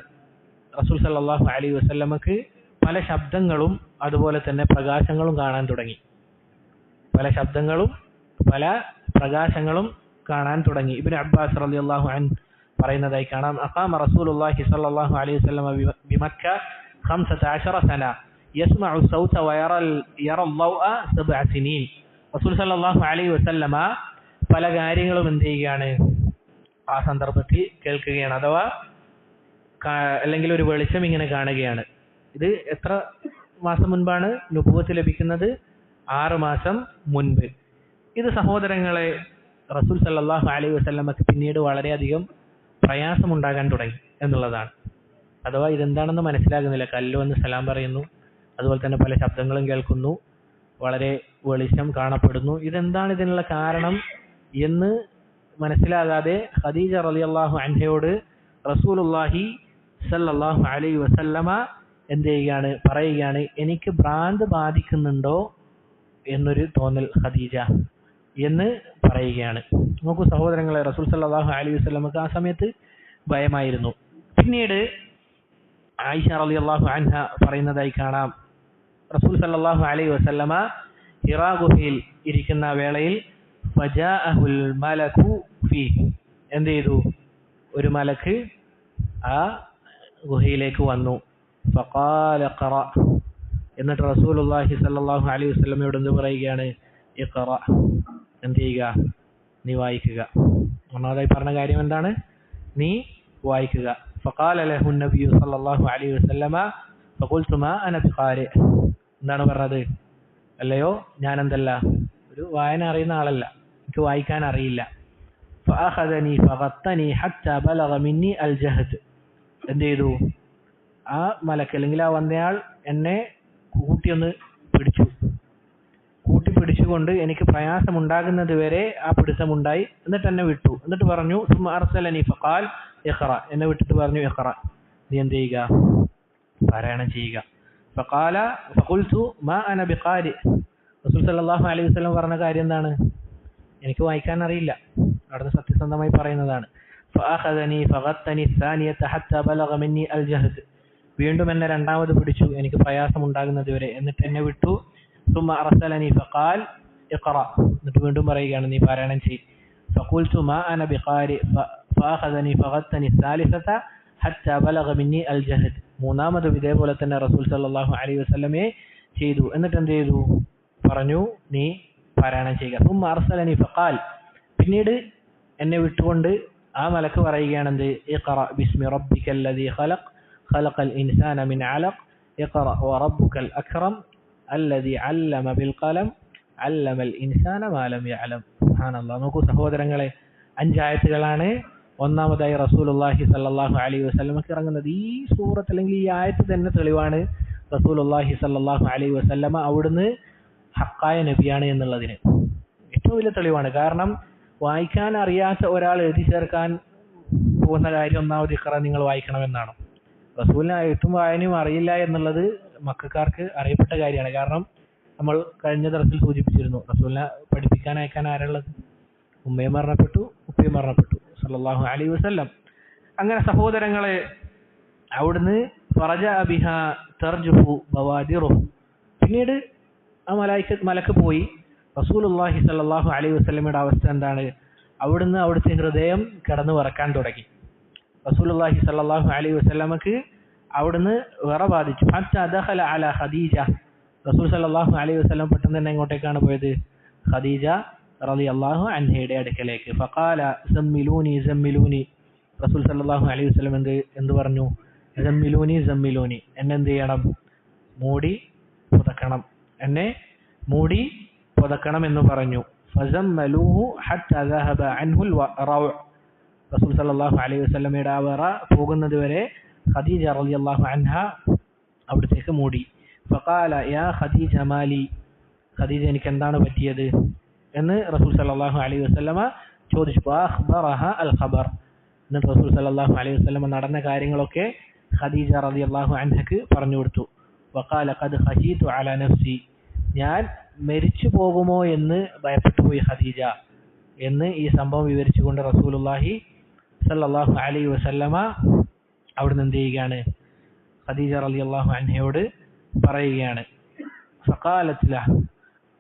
റസൂൽ സല്ലല്ലാഹു അലൈഹി വസല്ലമക്ക് പല ശബ്ദങ്ങളും അതുപോലെ തന്നെ പ്രകാശങ്ങളും കാണാൻ തുടങ്ങി. പല പ്രകാശങ്ങളും കാണാൻ തുടങ്ങി. ഇബ്നു അബ്ബാസ് റളിയല്ലാഹു അൻഹു പറയുന്നതായി കാണാം, അഖാമ റസൂലുള്ളാഹി സ്വല്ലല്ലാഹു അലൈഹി വസല്ലമ ബിമക്ക 15 സന യസ്മഉ സൗത വയറ അൽ-ളൗഅ 7 സിനീൻ. റസൂൽ സല്ലല്ലാഹു അലൈഹി വസല്ലമ പല കാര്യങ്ങളും എന്ത് ചെയ്യുകയാണ്? ആ സന്ദർഭത്തിൽ കേൾക്കുകയാണ്, അഥവാ അല്ലെങ്കിൽ ഒരു വെളിച്ചം ഇങ്ങനെ കാണുകയാണ്. ഇത് എത്ര മാസം മുൻപാണ് നുബുവത്ത് ലഭിക്കുന്നത്? 6 മാസം മുൻപ്. ഇത് സഹോദരങ്ങളെ, റസൂൽ സല്ലല്ലാഹു അലൈഹി വസല്ലമക്ക് പിന്നീട് വളരെയധികം പ്രയാസമുണ്ടാകാൻ തുടങ്ങി എന്നുള്ളതാണ്. അഥവാ ഇതെന്താണെന്ന് മനസ്സിലാകുന്നില്ല. കല്ല് വന്ന് സലാം പറയുന്നു, അതുപോലെ തന്നെ പല ശബ്ദങ്ങളും കേൾക്കുന്നു, വളരെ വെളിച്ചം കാണപ്പെടുന്നു. ഇതെന്താണ് ഇതിനുള്ള കാരണം എന്ന് മനസ്സിലാകാതെ ഖദീജ റളിയല്ലാഹു അൻഹയോട് റസൂലുള്ളാഹി സല്ലല്ലാഹു അലൈഹി വസല്ലമ എന്ത് പറയുകയാണ്, എനിക്ക് ഭ്രാന്ത് ബാധിക്കുന്നുണ്ടോ എന്നൊരു തോന്നൽ ഖദീജ എന്ന് പറയുകയാണ്. നോക്കൂ സഹോദരങ്ങളെ, റസൂൽ സല്ലല്ലാഹു അലൈഹി വസല്ലമക്ക് ആ സമയത്ത് ഭയമായിരുന്നു. പിന്നീട് ആയിഷ റളിയല്ലാഹു അൻഹ പറയുന്നതായി കാണാം, റസൂൽ സല്ലല്ലാഹു അലൈഹി വസല്ലമ ഹിറാ ഗുഹയിൽ ഇരിക്കുന്ന വേളയിൽ ഫജാഅഹുൽ മലകു ഫീഹി, എന്ത് ചെയ്തു? ഒരു മലക്ക് ആ ഗുഹയിലേക്ക് വന്നു. ഫഖാല ഖറ, എന്നിട്ട് റസൂലുള്ളാഹി സ്വല്ലല്ലാഹു അലൈഹി വസല്ലമയോട് എന്ത് പറയുകയാണ്? ഇഖറ, എന്ത് ചെയ്യുക? നീ വായിക്കുക. ഒന്നാമതായി പറഞ്ഞ കാര്യം എന്താണ്? നീ വായിക്കുക. ഫഖാല ലഹു നബിയു സല്ലല്ലാഹു അലൈഹി വസല്ലമ ഫഖുൽതു മാ അന ബിഖാരി. എന്താണ് പറഞ്ഞത്? അല്ലയോ ഞാൻ എന്തല്ല, ഒരു വായന അറിയുന്ന ആളല്ല, എനിക്ക് വായിക്കാൻ അറിയില്ല. ഫഅഖദനി ഫഗത്തനി ഹത്താ ബലഗ മിന്നി അൽ ജഹദ്. എന്ത് ചെയ്തു? ആ മലക്ക് അല്ലെങ്കിൽ ആ വന്നയാൾ എന്നെ കൂട്ടിയൊന്ന് പിടിച്ചുകൊണ്ട് എനിക്ക് പ്രയാസമുണ്ടാകുന്നത് വരെ ആ പിടുത്തമുണ്ടായി. എന്നിട്ട് എന്നെ വിട്ടു. എന്നിട്ട് പറഞ്ഞു സുമ്മ അർസലനി ഫഖാൽ ഇഖ്റ. എന്നെ വിട്ടിട്ട് പറഞ്ഞു ഇഖ്റ, നീ എന്ത് ചെയ്യുക? പാരായണം ചെയ്യുക. ഫഖാല ഫഖുൽതു മാ അന ബിഖാരി. റസൂൽ സല്ലല്ലാഹു അലൈഹി വസല്ലം പറഞ്ഞ കാര്യം എന്താണ്? എനിക്ക് വായിക്കാൻ അറിയില്ല. അവിടുന്ന് സത്യസന്ധമായി പറയുന്നതാണ്. ഫഅഖദനി ഫഗത്തനി الثانية حتى بلغ مني الجهد. വീണ്ടും എന്നെ രണ്ടാമത് പിടിച്ചു, എനിക്ക് പ്രയാസം ഉണ്ടാകുന്നത് വരെ. എന്നിട്ട് എന്നെ വിട്ടു. ثم أرسلني فقال اقرأ. എന്നിട്ട് വീണ്ടും പറയുകയാണ് നീ പാരായണം ചെയ്യ്. فقلت ما أنا بقارئ فأخذني فغتني الثالثة حتى بلغ مني الجهد. മൂന്നാമതും ഇതേപോലെ തന്നെ റസൂൽ സല്ലല്ലാഹു അലൈഹി വസല്ലമയെ ചെയ്തു. എന്നിട്ട് എന്ത് ചെയ്തു? പറഞ്ഞു നീ പാരായണം ചെയ്യുക. ثم أرسلني فقال. പിന്നീട് എന്നെ വിട്ടുകൊണ്ട് ആ മലക്ക് പറയുകയാണ് എന്ത്? اقرأ باسم ربك الذي خلق الإنسان من علق اقرأ وربك الأكرم الذي علم بالقلم علم الإنسان ما لم يعلم. സുബ്ഹാനല്ലാഹ്. നോക്കൂ സഹോദരങ്ങളെ, 5 ആയത്തുകളാണ് ഒന്നാമതായി റസൂലുള്ളാഹി സ്വല്ലല്ലാഹു അലൈഹി വസല്ലമക്ക് ഇറങ്ങുന്നത്. ഈ സൂറത്ത് അല്ലെങ്കിൽ ഈ ആയത്ത് തന്നെ തെളിവാണ് റസൂലുള്ളാഹി സ്വല്ലല്ലാഹു അലൈഹി വസല്ലമ അവിടുന്ന് ഹക്കായ നബിയാണ് എന്നുള്ളതിന് ഏറ്റവും വലിയ തെളിവാണ്. കാരണം വായിക്കാൻ അറിയാത്ത ഒരാൾ എഴുതി ചേർക്കാൻ പോകുന്ന കാര്യം ഒന്നാമത് ഇഖ്റ നിങ്ങൾ വായിക്കണമെന്നാണ്. റസൂലിന് എഴുത്തും വായനയും അറിയില്ല എന്നുള്ളത് മക്കക്കാർക്ക് അറിയപ്പെട്ട കാര്യമാണ്. കാരണം നമ്മൾ കഴിഞ്ഞ ദർസിൽ സൂചിപ്പിച്ചിരുന്നു, റസൂലിനെ പഠിപ്പിക്കാൻ അയക്കാൻ ആരുള്ളത്? ഉമ്മയും മരണപ്പെട്ടു, ഉപ്പയും മരണപ്പെട്ടു സല്ലല്ലാഹു അലൈഹി വസല്ലം. അങ്ങനെ സഹോദരങ്ങളെ, അവിടുന്ന് ഫറജ ബിഹ തർജുഹു ബവാദിറുഹു. പിന്നീട് ആ മലക്ക് പോയി. റസൂലുള്ളാഹി സല്ലല്ലാഹു അലൈഹി വസല്ലമയുടെ അവസ്ഥ എന്താണ്? അവിടുന്ന് അവിടുത്തെ ഹൃദയം കിടന്നു വിറക്കാൻ തുടങ്ങി. റസൂലുള്ളാഹി സല്ലല്ലാഹു അലൈഹി വസല്ലമക്ക് അവിടുന്ന് വിറ ബാധിച്ചു. ഹത്താ ദഖല അലാ ഖദീജ. റസൂൽ സല്ലല്ലാഹു അലൈഹി വസല്ലം പെട്ടെന്ന് തന്നെ എങ്ങോട്ടേക്കാണ് പോയത്? ഖദീജ റളിയല്ലാഹു അൻഹയുടെ അടുക്കലേക്ക്. ഫഖാല സമ്മിലൂനി സമ്മിലൂനി. റസൂൽ സല്ലല്ലാഹു അലൈഹി വസല്ലം എന്ത് പറഞ്ഞു? സമ്മിലൂനി സമ്മിലൂനി, എന്നെ എന്ത് ചെയ്യണം? മൂടി പുതക്കണം, എന്നെ മൂടി പുതക്കണം എന്ന് പറഞ്ഞു. ഫസമ്മലൂഹു ഹത്താ ദഹബ അൻഹുൽ റൗ. റസൂൽ സല്ലല്ലാഹു അലൈഹി വസല്ലമയുടെ ആ വിറ പോകുന്നത് വരെ ഖദീജ റളിയല്ലാഹു അൻഹ അവിടത്തേക്ക് മൂടി. ഫഖാല യാ ഖദീജ മാലി. ഖദീജ എനിക്ക് എന്താണ് പറ്റിയത് എന്ന് റസൂൽ സല്ലല്ലാഹു അലൈഹി വസല്ലമ ചോദിച്ചു. ഫഅഖ്ബറഹ അൽ ഖബർ. എന്നിട്ട് റസൂൽ സല്ലല്ലാഹു അലൈഹി വസല്ലമ നടന്ന കാര്യങ്ങളൊക്കെ ഖദീജ റളിയല്ലാഹു അൻഹക്ക് പറഞ്ഞു കൊടുത്തു. വഖാല ഖദ് ഖശീതു അലാ നഫ്സി. ഞാൻ മരിച്ചു പോകുമോ എന്ന് ഭയപ്പെട്ടു പോയി ഖദീജ എന്ന് ഈ സംഭവം വിവരിച്ചുകൊണ്ട് റസൂലുള്ളാഹി സല്ലല്ലാഹു അലൈഹി വസല്ലമ അവിടുന്ന് എന്ത് ചെയ്യുകയാണ്? ഖദീജ റളിയല്ലാഹു അൻഹയോട് പറയുകയാണ്. ഫഖാലത് ലഹ.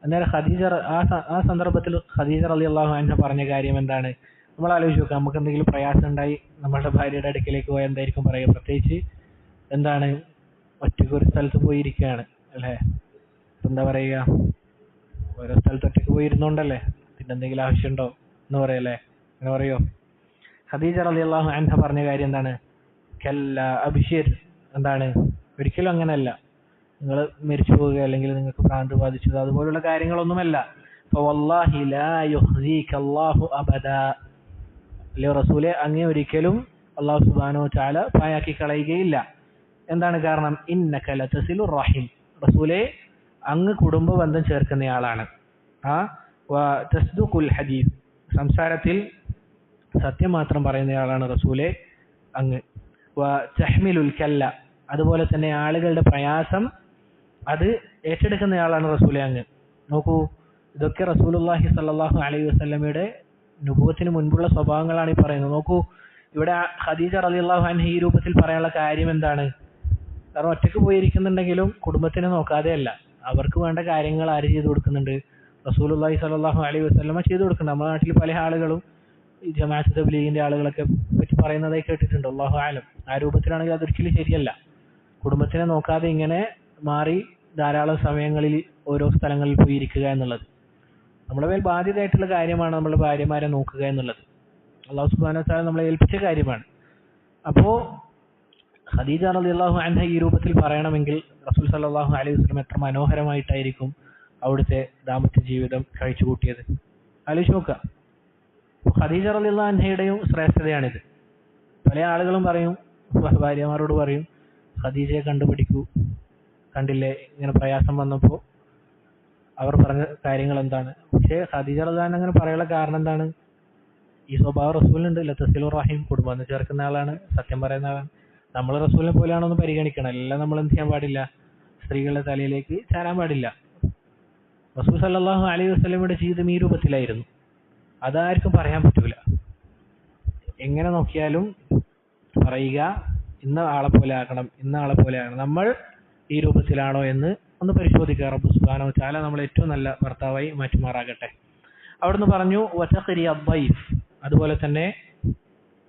അന്നേരം ഖദീജ ആ സന്ദർഭത്തിൽ ഖദീജ റളിയല്ലാഹു അൻഹ പറഞ്ഞ കാര്യം എന്താണ്? നമ്മൾ ആലോചിച്ച് നോക്കാം. നമുക്ക് എന്തെങ്കിലും പ്രയാസം ഉണ്ടായി നമ്മളുടെ ഭാര്യയുടെ അടുക്കലേക്ക് പോയാൽ എന്തായിരിക്കും പറയുക? പ്രത്യേകിച്ച് എന്താണ്, ഒറ്റയ്ക്ക് ഒരു സ്ഥലത്ത് പോയിരിക്കുകയാണ് അല്ലേ? എന്താ പറയുക? ഓരോ സ്ഥലത്ത് ഒറ്റയ്ക്ക് പോയിരുന്നോണ്ടല്ലേ, പിന്നെ എന്തെങ്കിലും ആവശ്യമുണ്ടോ എന്ന് പറയല്ലേ? അങ്ങനെ പറയോ? ഖദീജ റളിയല്ലാഹു അൻഹ പറഞ്ഞ കാര്യം എന്താണ്? കല്ല അബ്ശിർ. എന്താണ്? ഒരിക്കലും അങ്ങനെയല്ല. നിങ്ങൾ മരിച്ചു പോവുക അല്ലെങ്കിൽ നിങ്ങൾക്ക് ഭ്രാന്ത് ബാധിച്ചത് അതുപോലുള്ള കാര്യങ്ങളൊന്നുമല്ല. ഫവല്ലാഹി ലാ യുഖ്സീക അല്ലാഹു അബദാ. അല്ലയോ റസൂലെ, അങ്ങേ ഒരിക്കലും അല്ലാഹു സുബ്ഹാനഹു വ തആല പായാക്കി കളയുകയില്ല. എന്താണ് കാരണം? ഇന്നക ലതസിലുർ റഹിം. റസൂലെ, അങ്ങ് കുടുംബ ബന്ധം ചേർക്കുന്നയാളാണ്. തസ്ദുഖുൽ ഹദീസ്. സംസാരത്തിൽ സത്യം മാത്രം പറയുന്നയാളാണ് റസൂലെ അങ്ങ്. തഹ്മിലുൽ കല്ല. അതുപോലെ തന്നെ ആളുകളുടെ പ്രയാസം അത് ഏറ്റെടുക്കുന്നയാളാണ് റസൂലെ അങ്ങ്. നോക്കൂ, ഇതൊക്കെ റസൂലുള്ളാഹി സ്വല്ലല്ലാഹു അലൈഹി വസല്ലമയുടെ നുബുവത്തിന് മുൻപുള്ള സ്വഭാവങ്ങളാണ് ഈ പറയുന്നത്. നോക്കൂ, ഇവിടെ ഖദീജ റളിയല്ലാഹു അൻഹ ഈ രൂപത്തിൽ പറയാനുള്ള കാര്യം എന്താണ്? കാരണം ഒറ്റയ്ക്ക് പോയിരിക്കുന്നുണ്ടെങ്കിലും കുടുംബത്തിനെ നോക്കാതെയല്ല, അവർക്ക് വേണ്ട കാര്യങ്ങൾ ആര് ചെയ്തു കൊടുക്കുന്നുണ്ട്? റസൂലുള്ളാഹി സ്വല്ലല്ലാഹു അലൈഹി വസല്ലമ ചെയ്തു കൊടുക്കുന്നുണ്ട്. നമ്മുടെ നാട്ടിൽ പല ആളുകളും ഈ ജമാഅത്ത് തബ്ലീഗിന്റെ ആളുകളൊക്കെ പറ്റി പറയുന്നതായി കേട്ടിട്ടുണ്ട്. അല്ലാഹു അലം. ആ രൂപത്തിലാണെങ്കിൽ അതൊരിക്കലും ശരിയല്ല. കുടുംബത്തിനെ നോക്കാതെ ഇങ്ങനെ മാറി ധാരാളം സമയങ്ങളിൽ ഓരോ സ്ഥലങ്ങളിൽ പോയി ഇരിക്കുക എന്നുള്ളത് നമ്മുടെ മേൽ ബാധ്യതയായിട്ടുള്ള കാര്യമാണ്. നമ്മുടെ ഭാര്യമാരെ നോക്കുക എന്നുള്ളത്. അള്ളാഹു സുബ്ഹാനഹു വ തആല നമ്മളെ ഏൽപ്പിച്ച കാര്യമാണ്. അപ്പോൾ ഖദീജ റളിയല്ലാഹു അൻഹ ഈ രൂപത്തിൽ പറയണമെങ്കിൽ റസൂൽ സല്ലല്ലാഹു അലൈഹി വസല്ലം എത്ര മനോഹരമായിട്ടായിരിക്കും അവിടുത്തെ ദാമ്പത്യ ജീവിതം കഴിച്ചു കൂട്ടിയത്. ആലോചിച്ച് നോക്കുക. ഖദീജ റളിയല്ലാഹു അൻഹയുടെയും ശ്രേഷ്ഠതയാണിത്. പല ആളുകളും പറയും, ഭാര്യമാരോട് പറയും, ഖദീജയെ കണ്ടുപിടിക്കൂ, കണ്ടില്ലേ ഇങ്ങനെ പ്രയാസം വന്നപ്പോൾ അവർ പറഞ്ഞ കാര്യങ്ങൾ എന്താണ്. പക്ഷേ ഖദീജ റളിയല്ലാഹു അൻഹ അങ്ങനെ പറയാനുള്ള കാരണം എന്താണ്? ഈ സ്വഭാവം റസൂലിനുണ്ട്. ലതസിലുർ റഹീം, കുടുംബം ചേർക്കുന്ന ആളാണ്, സത്യം പറയുന്ന ആളാണ്. നമ്മൾ റസൂലിനെ പോലെയാണോ എന്ന് പരിഗണിക്കണം. എല്ലാം നമ്മൾ എന്ത് ചെയ്യാൻ പാടില്ല, സ്ത്രീകളുടെ തലയിലേക്ക് ചാരാൻ പാടില്ല. റസൂൽ സല്ലല്ലാഹു അലൈഹി വസല്ലമയുടെ ജീവിതം ഈ രൂപത്തിലായിരുന്നു. അതാർക്കും പറയാൻ പറ്റൂല. എങ്ങനെ നോക്കിയാലും പറയുക ഇന്ന ആളെ പോലെ ആകണം, ഇന്ന ആളെ പോലെ ആകണം. നമ്മൾ ഈ രൂപത്തിലാണോ എന്ന് ഒന്ന് പരിശോധിക്കുക. റബ്ബ് സുബ്ഹാനഹു വ തആല നമ്മളെ ഏറ്റവും നല്ല ഭർത്താവായി മാറ്റുമാറാകട്ടെ. അവിടുന്ന് പറഞ്ഞു വതഖരി അദ്ദൈഫ്, അതുപോലെ തന്നെ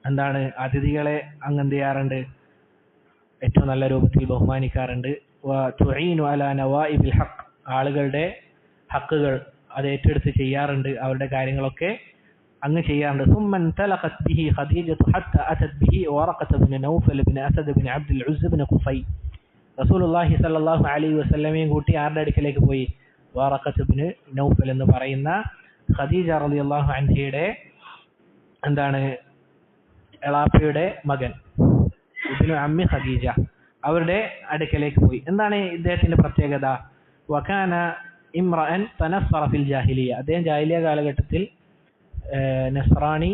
എന്താണ്, അതിഥികളെ അങ്ങ് എന്ത് ചെയ്യാറുണ്ട്, ഏറ്റവും നല്ല രൂപത്തിൽ ബഹുമാനിക്കാറുണ്ട്. വതുഈനു അലാ നവാഇബിൽ ഹഖ്, ആളുകളുടെ ഹക്കുകൾ അത് ഏറ്റെടുത്ത് ചെയ്യാറുണ്ട്, അവരുടെ കാര്യങ്ങളൊക്കെ അങ്ങ് ചെയ്യാറുണ്ട്. ثم انطلقت به خديجة حتى أتت به ورقة بن نوفل بن أسد بن عبد العزى بن قصي. റസൂലുള്ളാഹി സ്വല്ലല്ലാഹു അലൈഹി വസല്ലമയും കൂട്ടി ആരുടെ അടുക്കലേക്ക് പോയി? വറഖത്ത് ബിൻ നൗഫൽ എന്ന് പറയുന്ന ഖദീജ റളിയല്ലാഹു അൻഹയുടെ എന്താണ് എളാപ്പയുടെ മകൻ, ഇബ്നു അമ്മി ഖദീജ, അവരുടെ അടുക്കലേക്ക് പോയി. എന്താണ് ഇദ്ദേഹത്തിന്റെ പ്രത്യേകത? വകാന ഇംറഅൻ തനസ്സറ ഫിൽ ജാഹിലിയ, അദ്ദേഹം ജാഹിലിയ കാലഘട്ടത്തിൽ നസ്രാണി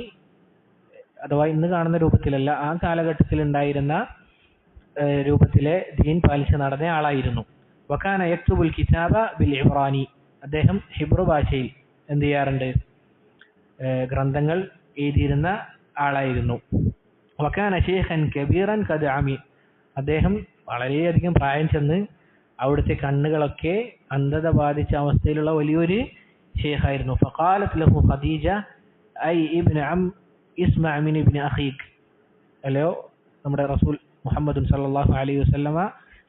അഥവാ ഇന്ന് കാണുന്ന രൂപത്തിലല്ല, ആ കാലഘട്ടത്തിൽ ഉണ്ടായിരുന്ന രൂപത്തിലെ ദീൻ പാലിച്ച് നടന്ന ആളായിരുന്നു. വകാന യക്തുബുൽ കിതാബ ബിൽ ഇബ്രാനി, അദ്ദേഹം ഹിബ്രു ഭാഷയിൽ എന്ത് ചെയ്യാറുണ്ട്, ഗ്രന്ഥങ്ങൾ എഴുതിയിരുന്ന ആളായിരുന്നു. വകാന ശൈഖൻ കബീറൻ ഖദ് അമി, അദ്ദേഹം വളരെയധികം പ്രായം ചെന്ന് അവിടുത്തെ കണ്ണുകളൊക്കെ അന്ധത ബാധിച്ച അവസ്ഥയിലുള്ള വലിയൊരു ഷെയ്ഖായിരുന്നു. ഫഖാലത് ലഹു ഖദീജ ഐ ഇബ്നു അം ഇസ്മഅ മിൻ ഇബ്നു അഖീക്, അല്ലയോ നമ്മുടെ റസൂൽ മുഹമ്മദ് സല്ലല്ലാഹു അലൈഹി വസല്ലമ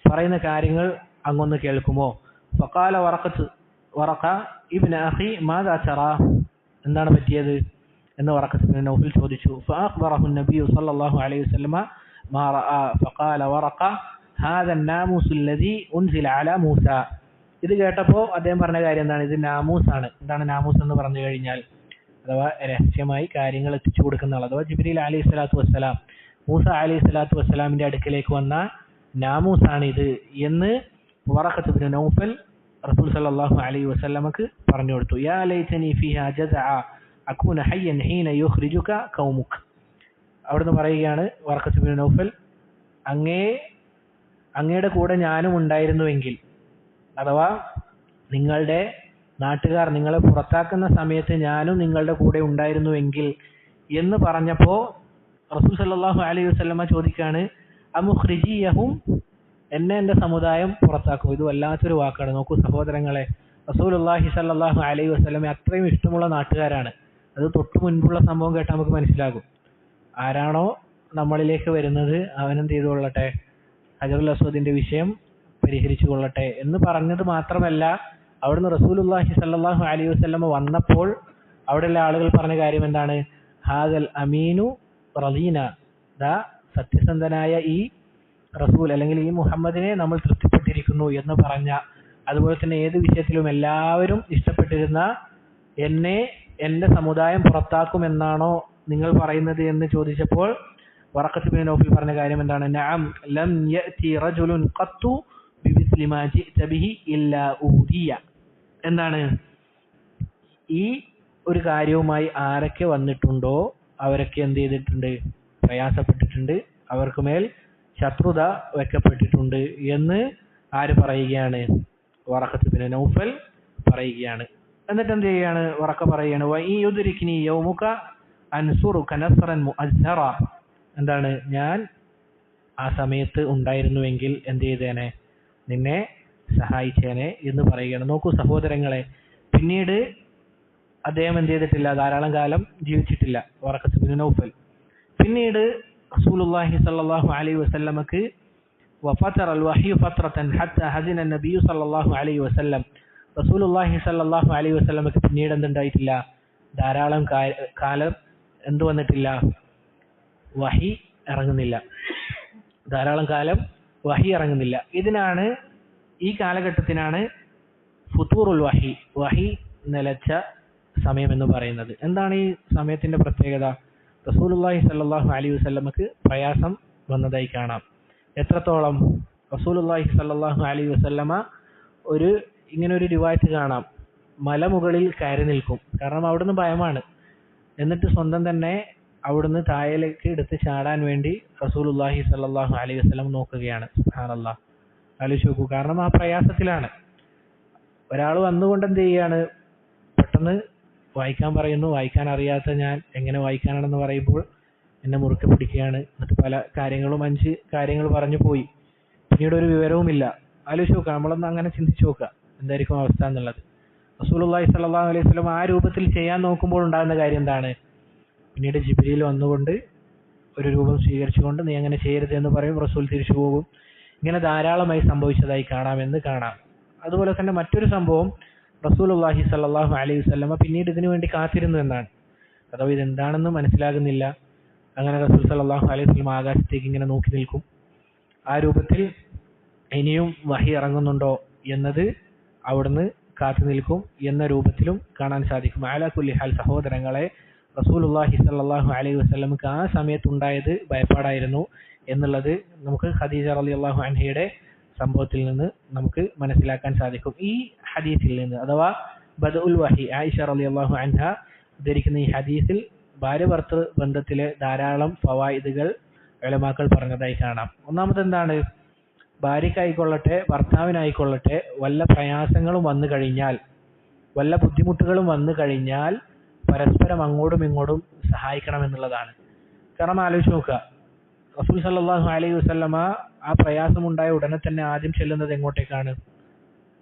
പറയുന്ന കാര്യങ്ങൾ അങ്ങൊന്ന് കേൾക്കുമോ? ഫഖാല വറഖ ഇബ്നു അഖി മാദാ തറാ, എന്താണ് പറ്റിയത് എന്ന് വറഖത്ത് ഇബ്നു നൗഫൽ ചോദിച്ചു. ഫഅഖ്ബറഹു നബി സല്ലല്ലാഹു അലൈഹി വസല്ലമ മാ റഅ ഫഖാല വറഖ ഹാദ الناموس الذي انزل على موسى. ഇത് കേട്ടപ്പോൾ അദ്ദേഹം പറഞ്ഞ കാര്യം എന്താണ്? ഇത് നാമൂസ് ആണ്. എന്താണ് നാമൂസ് എന്ന് പറഞ്ഞു കഴിഞ്ഞാൽ, അഥവാ രഹസ്യമായി കാര്യങ്ങൾ എത്തിച്ചു കൊടുക്കുന്ന ആൾ, അഥവാ ജിബ്രീൽ അലൈഹി സ്വലാത്തു വസ്സലാം മൂസ അലൈഹി സ്വലാത്തു വസ്സലാമിന്റെ അടുക്കലേക്ക് വന്ന നാമൂസ് ആണ് ഇത് എന്ന് വറഖത്ത് ഇബ്നു നൗഫൽ റസൂൽ സല്ലല്ലാഹു അലൈഹി വസല്ലമക്ക് പറഞ്ഞു കൊടുത്തു. യാ ലൈതനി ഫീഹാ ജസഅ അകൂന ഹയ്യൻ ഹീന യുഖ്രിജുക ഖൗമുക. അവിടുന്ന് പറയുകയാണ് വറഖത്ത് ഇബ്നു നൗഫൽ, അങ്ങയുടെ കൂടെ ഞാനും ഉണ്ടായിരുന്നുവെങ്കിൽ, അഥവാ നിങ്ങളുടെ നാട്ടുകാർ നിങ്ങളെ പുറത്താക്കുന്ന സമയത്ത് ഞാനും നിങ്ങളുടെ കൂടെ ഉണ്ടായിരുന്നുവെങ്കിൽ എന്ന് പറഞ്ഞപ്പോൾ റസൂൽ സല്ലല്ലാഹു അലൈഹി വസല്ലമ ചോദിക്കാണ് അമുഖ്രിജിയഹും, എന്നെ എൻ്റെ സമുദായം പുറത്താക്കും. ഇത് വല്ലാത്തൊരു വാക്കാണ്. നോക്കൂ സഹോദരങ്ങളെ, റസൂലുള്ളാഹി സല്ലല്ലാഹു അലൈഹി വസല്ലമ അത്രയും ഇഷ്ടമുള്ള നാട്ടുകാരാണ്. അത് തൊട്ട് മുൻപുള്ള സംഭവം കേട്ടാൽ നമുക്ക് മനസ്സിലാകും. ആരാണോ നമ്മളിലേക്ക് വരുന്നത് അവനെന്ത് ചെയ്തു കൊള്ളട്ടെ, ഹജറുൽ അസ്വദിന്റെ വിഷയം പരിഹരിച്ചു കൊള്ളട്ടെ എന്ന് പറഞ്ഞത് മാത്രമല്ല, അവിടുന്ന് റസൂലുള്ളാഹി സല്ലല്ലാഹു അലൈഹി വസല്ലമ വന്നപ്പോൾ അവിടെയുള്ള ആളുകൾ പറഞ്ഞ കാര്യം എന്താണ്? ഹാദൽ അമീനു റളീന, ദാ സത്യസന്ധനായ ഈ റസൂൽ അല്ലെങ്കിൽ ഈ മുഹമ്മദിനെ നമ്മൾ തൃപ്തിപ്പെട്ടിരിക്കുന്നു എന്ന് പറഞ്ഞ, അതുപോലെ തന്നെ ഏത് വിഷയത്തിലും എല്ലാവരും ഇഷ്ടപ്പെട്ടിരുന്ന എന്നെ എൻ്റെ സമുദായം പുറത്താക്കുമെന്നാണോ നിങ്ങൾ പറയുന്നത് എന്ന് ചോദിച്ചപ്പോൾ വറഖത്ത് ഇബ്നു നൗഫൽ പറഞ്ഞ കാര്യം എന്താണ്? നഅം ലം യഅതി റജുലുൻ ഖത്തു ബിമിസ്ലി മാ ജിഅത ബിഹി ഇല്ലാ ഊദിയ. എന്താണ്? ഈ ഒരു കാര്യവുമായി ആരൊക്കെ വന്നിട്ടുണ്ടോ അവരൊക്കെ എന്ത് ചെയ്തിട്ടുണ്ട്? പ്രയാസപ്പെട്ടിട്ടുണ്ട്, അവർക്ക് മേൽ ശത്രുത വെക്കപ്പെട്ടിട്ടുണ്ട് എന്ന് ആര് പറയുകയാണ്? വറഖത്ത് ഇബ്നു നൗഫൽ പറയുകയാണ്. എന്നിട്ട് എന്ത് ചെയ്യുകയാണ്? വറഖ പറയുകയാണ് വഇ യുദ്രിക്നി യൗമുക അൻസുറുക നസ്റൻ മുഅസ്സറ, എന്താണ്, ഞാൻ ആ സമയത്ത് ഉണ്ടായിരുന്നുവെങ്കിൽ എന്ത് ചെയ്തേനെ, നിന്നെ സഹായിച്ചേനെ എന്ന് പറയുകയാണ്. നോക്കൂ സഹോദരങ്ങളെ, പിന്നീട് അദ്ദേഹം എന്ത് ചെയ്തിട്ടില്ല, ധാരാളം കാലം ജീവിച്ചിട്ടില്ല വറഖത്ത് ഇബ്നു നൗഫൽ. പിന്നീട് റസൂലുള്ളാഹി സ്വല്ലല്ലാഹു അലൈഹി വസല്ലമക്ക് വഫതറ അൽ വഹ്യു ഫത്രതൻ ഹത്താ ഹസിന നബി സ്വല്ലല്ലാഹു അലൈഹി വസല്ലം, റസൂലുള്ളാഹി സ്വല്ലല്ലാഹു അലൈഹി വസല്ലമക്ക് പിന്നീട് എന്തുണ്ടായിട്ടില്ല, ധാരാളം കാലം എന്ത് വന്നിട്ടില്ല, വഹി ഇറങ്ങുന്നില്ല, ധാരാളം കാലം വഹി ഇറങ്ങുന്നില്ല. ഈ കാലഘട്ടത്തിനാണ് ഫുതൂറുൽ വഹി, വഹി നിലച്ച സമയം എന്ന് പറയുന്നത്. എന്താണ് ഈ സമയത്തിന്റെ പ്രത്യേകത? റസൂലുള്ളാഹി സ്വല്ലല്ലാഹു അലൈഹി വസല്ലമക്ക് പ്രയാസം വന്നതായി കാണാം. എത്രത്തോളം? റസൂലുള്ളാഹി സ്വല്ലല്ലാഹു അലൈഹി വസല്ലമ ഇങ്ങനെ ഒരു റിവായത്ത് കാണാം, മലമുകളിൽ കയറി നിൽക്കും. കാരണം അവിടുന്ന് ഭയമാണ്. എന്നിട്ട് സ്വന്തം തന്നെ അവിടുന്ന് താഴേക്ക് എടുത്ത് ചാടാൻ വേണ്ടി റസൂലുള്ളാഹി സ്വല്ലല്ലാഹു അലൈഹി വസല്ലം നോക്കുകയാണ്. സുബ്ഹാനല്ലാഹ്, ആലോചിച്ച് നോക്കൂ. കാരണം ആ പ്രയാസത്തിലാണ്. ഒരാൾ വന്നുകൊണ്ട് എന്ത് ചെയ്യാണ്, പെട്ടെന്ന് വായിക്കാൻ പറയുന്നു. വായിക്കാൻ അറിയാത്ത ഞാൻ എങ്ങനെ വായിക്കാനാണെന്ന് പറയുമ്പോൾ എന്നെ മുറുക്കെ പിടിക്കുകയാണ്. എന്നിട്ട് പല കാര്യങ്ങളും 5 കാര്യങ്ങൾ പറഞ്ഞു പോയി. പിന്നീട് ഒരു വിവരവുമില്ല. ആലോചിച്ച് നോക്കുക, നമ്മളൊന്ന് അങ്ങനെ ചിന്തിച്ചു നോക്കുക എന്തായിരിക്കും അവസ്ഥ എന്നുള്ളത്. റസൂലുള്ളാഹി സ്വല്ലല്ലാഹു അലൈഹി വസല്ലം ആ രൂപത്തിൽ ചെയ്യാൻ നോക്കുമ്പോൾ ഉണ്ടാകുന്ന കാര്യം എന്താണ്? പിന്നീട് ജിബ്രീൽ വന്നുകൊണ്ട് ഒരു രൂപം സ്വീകരിച്ചുകൊണ്ട് നീ അങ്ങനെ ചെയ്യരുത് എന്ന് പറയും. റസൂൽ തിരിച്ചു പോകും. ഇങ്ങനെ ധാരാളമായി സംഭവിച്ചതായി കാണാം. അതുപോലെ തന്നെ മറ്റൊരു സംഭവം, റസൂലുള്ളാഹി സ്വല്ലല്ലാഹു അലൈഹി വസല്ലമ പിന്നീട് ഇതിനു വേണ്ടി കാത്തിരുന്നു എന്നാണ്. അഥവാ ഇതെന്താണെന്ന് മനസ്സിലാകുന്നില്ല. അങ്ങനെ റസൂൽ സ്വല്ലല്ലാഹു അലൈഹി വസല്ലം ആകാശത്തേക്ക് ഇങ്ങനെ നോക്കി നിൽക്കും. ആ രൂപത്തിൽ ഇനിയും വഹി ഇറങ്ങുന്നുണ്ടോ എന്നത് അവിടുന്ന് കാത്തു നിൽക്കും എന്ന രൂപത്തിലും കാണാൻ സാധിക്കും. അലാ കുല്ലി ഹാൽ സഹോദരങ്ങളെ, റസൂലുള്ളാഹി സ്വല്ലല്ലാഹു അലൈഹി വസല്ലമക്ക് ആ സമയത്തുണ്ടായത് ഭയപ്പാടായിരുന്നു എന്നുള്ളത് നമുക്ക് ഖദീജ റളിയല്ലാഹു അൻഹയുടെ സംഭവത്തിൽ നിന്ന് നമുക്ക് മനസ്സിലാക്കാൻ സാധിക്കും. ഈ ഹദീസിൽ നിന്ന്, അഥവാ ബദഉൽ വഹി, ആയിഷ റളിയല്ലാഹു അൻഹ ഉദ്ധരിക്കുന്ന ഈ ഹദീസിൽ ഭാര്യ ഭർത്തൃ ബന്ധത്തിലെ ധാരാളം ഫവായിദുകൾ ഉലമാക്കൾ പറഞ്ഞതായി കാണാം. ഒന്നാമത് എന്താണ്? ഭാര്യയ്ക്കായിക്കൊള്ളട്ടെ ഭർത്താവിനായിക്കൊള്ളട്ടെ വല്ല പ്രയാസങ്ങളും വന്നു കഴിഞ്ഞാൽ, വല്ല ബുദ്ധിമുട്ടുകളും വന്നു കഴിഞ്ഞാൽ പരസ്പരം അങ്ങോട്ടും ഇങ്ങോട്ടും സഹായിക്കണമെന്നുള്ളതാണ്. കാരണം ആലോചിച്ച് നോക്കുക, റസൂൽ സല്ലല്ലാഹു അലൈഹി വസല്ലമ ആ പ്രയാസമുണ്ടായ ഉടനെ തന്നെ ആദ്യം ചെല്ലുന്നത് എങ്ങോട്ടേക്കാണ്?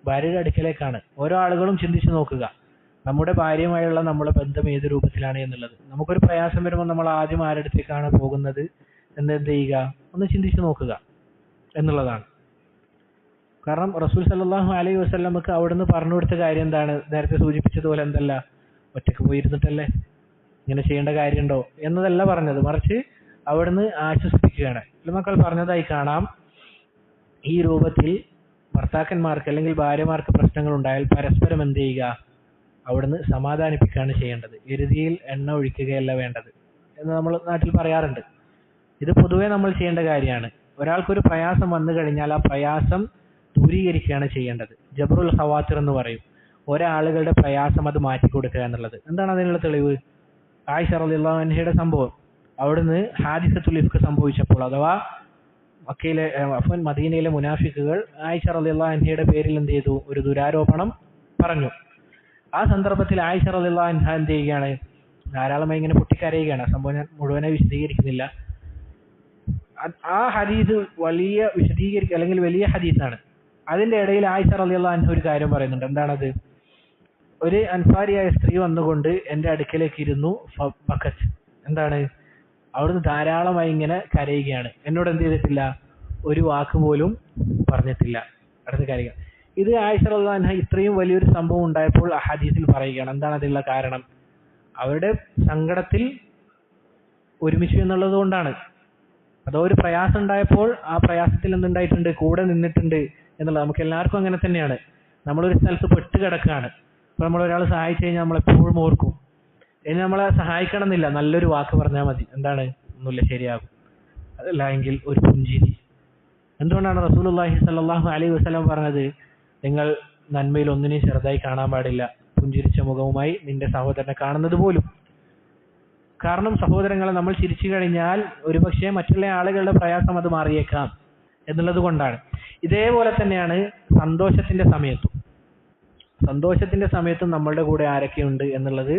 ഭാര്യയുടെ അടുക്കലേക്കാണ്. ഓരോ ആളുകളും ചിന്തിച്ചു നോക്കുക, നമ്മുടെ ഭാര്യയുമായുള്ള നമ്മുടെ ബന്ധം ഏത് രൂപത്തിലാണ് എന്നുള്ളത്. നമുക്കൊരു പ്രയാസം വരുമ്പോൾ നമ്മൾ ആദ്യം ആരുടെ അടുത്തേക്കാണ് പോകുന്നത് എന്ന് എന്ത് ചെയ്യുക, ഒന്ന് ചിന്തിച്ചു നോക്കുക എന്നുള്ളതാണ്. കാരണം റസൂൽ സല്ലല്ലാഹു അലൈഹി വസല്ലമക്ക് അവിടുന്ന് പറഞ്ഞു കൊടുത്ത കാര്യം എന്താണ്? നേരത്തെ സൂചിപ്പിച്ചതുപോലെ എന്തല്ല, ഒറ്റക്ക് പോയിരുന്നിട്ടല്ലേ, ഇങ്ങനെ ചെയ്യേണ്ട കാര്യമുണ്ടോ എന്നതല്ല പറഞ്ഞത്, മറിച്ച് അവിടുന്ന് ആശ്വസിപ്പിക്കുകയാണ്. മക്കൾ പറഞ്ഞതായി കാണാം, ഈ രൂപത്തിൽ ഭർത്താക്കന്മാർക്ക് അല്ലെങ്കിൽ ഭാര്യമാർക്ക് പ്രശ്നങ്ങൾ ഉണ്ടായാൽ പരസ്പരം എന്ത് ചെയ്യുക, അവിടുന്ന് സമാധാനിപ്പിക്കുകയാണ് ചെയ്യേണ്ടത്. എരുതിയിൽ എണ്ണ ഒഴിക്കുകയല്ല വേണ്ടത് എന്ന് നമ്മൾ നാട്ടിൽ പറയാറുണ്ട്. ഇത് പൊതുവെ നമ്മൾ ചെയ്യേണ്ട കാര്യമാണ്. ഒരാൾക്കൊരു പ്രയാസം വന്നു കഴിഞ്ഞാൽ ആ പ്രയാസം ദൂരീകരിക്കുകയാണ് ചെയ്യേണ്ടത്. ജബ്റുൽ ഖവാത്തിർ എന്ന് പറയും. ഒരാളുകളുടെ പ്രയാസം അത് മാറ്റിക്കൊടുക്കുക എന്നുള്ളത്. എന്താണ് അതിനുള്ള തെളിവ്? ആയിഷ റളിയല്ലാഹു അൻഹയുടെ സംഭവം. അവിടുന്ന് ഹാദിസത്തുൽ ഇഫ്ക് സംഭവിച്ചപ്പോൾ, അഥവാ മദീനയിലെ മുനാഫിക്കുകൾ ആയിഷ റളിയല്ലാഹു അൻഹയുടെ പേരിൽ എന്ത് ചെയ്തു? ഒരു ദുരാരോപണം പറഞ്ഞു. ആ സന്ദർഭത്തിൽ ആയിഷ റളിയല്ലാഹു അൻഹ എന്ത് ചെയ്യുകയാണ്? ധാരാളമായി ഇങ്ങനെ പൊട്ടിക്കരയുകയാണ്. സംഭവം ഞാൻ മുഴുവനായി വിശദീകരിക്കുന്നില്ല. ആ ഹദീസ് വലിയ ഹദീസാണ്. അതിന്റെ ഇടയിൽ ആയിഷ റളിയല്ലാഹു അൻഹ ഒരു കാര്യം പറയുന്നുണ്ട്. എന്താണത്? ഒരു അൻസാരിയായ സ്ത്രീ വന്നുകൊണ്ട് എന്റെ അടുക്കലേക്ക് ഇരുന്നു. എന്താണ്? അവിടുന്ന് ധാരാളമായി ഇങ്ങനെ കരയുകയാണ്. എന്നോട് എന്ത് ചെയ്തിട്ടില്ല? ഒരു വാക്ക് പോലും പറഞ്ഞിട്ടില്ല. അടുത്ത കാര്യം, ഇത് ആയിഷ റളിയല്ലാഹു അൻഹ ഇത്രയും വലിയൊരു സംഭവം ഉണ്ടായപ്പോൾ ആ ഹദീസിൽ പറയുകയാണ്. എന്താണ് അതിനുള്ള കാരണം? അവരുടെ സങ്കടത്തിൽ ഒരുമിച്ചു എന്നുള്ളത് കൊണ്ടാണ്. അതോ ഒരു പ്രയാസം ഉണ്ടായപ്പോൾ ആ പ്രയാസത്തിൽ എന്തുണ്ടായിട്ടുണ്ട്? കൂടെ നിന്നിട്ടുണ്ട് എന്നുള്ളത്. നമുക്ക് എല്ലാവർക്കും അങ്ങനെ തന്നെയാണ്. നമ്മളൊരു സ്ഥലത്ത് പെട്ട് കിടക്കുകയാണ്. അപ്പോൾ നമ്മൾ ഒരാൾ സഹായിച്ചു കഴിഞ്ഞാൽ നമ്മളെപ്പോഴും ഓർക്കും, ഇനി നമ്മളെ സഹായിക്കണം എന്നില്ല, നല്ലൊരു വാക്ക് പറഞ്ഞാൽ മതി. എന്താണ്? ഒന്നുമില്ല, ശരിയാകും. അതല്ല എങ്കിൽ ഒരു പുഞ്ചിരി. എന്തുകൊണ്ടാണ് റസൂലുള്ളാഹി സ്വല്ലല്ലാഹു അലൈഹി വസല്ലം പറഞ്ഞത്, നിങ്ങൾ നന്മയിൽ ഒന്നിനെയും ചെറുതായി കാണാൻ പാടില്ല, പുഞ്ചിരിച്ച മുഖവുമായി നിന്റെ സഹോദരനെ കാണുന്നത് പോലും. കാരണം സഹോദരങ്ങളെ, നമ്മൾ ചിരിച്ചു കഴിഞ്ഞാൽ ഒരുപക്ഷെ മറ്റുള്ള ആളുകളുടെ പ്രയാസം അത് മാറിയേക്കാം എന്നുള്ളത് കൊണ്ടാണ്. ഇതേപോലെ തന്നെയാണ് സന്തോഷത്തിന്റെ സമയത്തും നമ്മളുടെ കൂടെ ആരൊക്കെയുണ്ട് എന്നുള്ളത്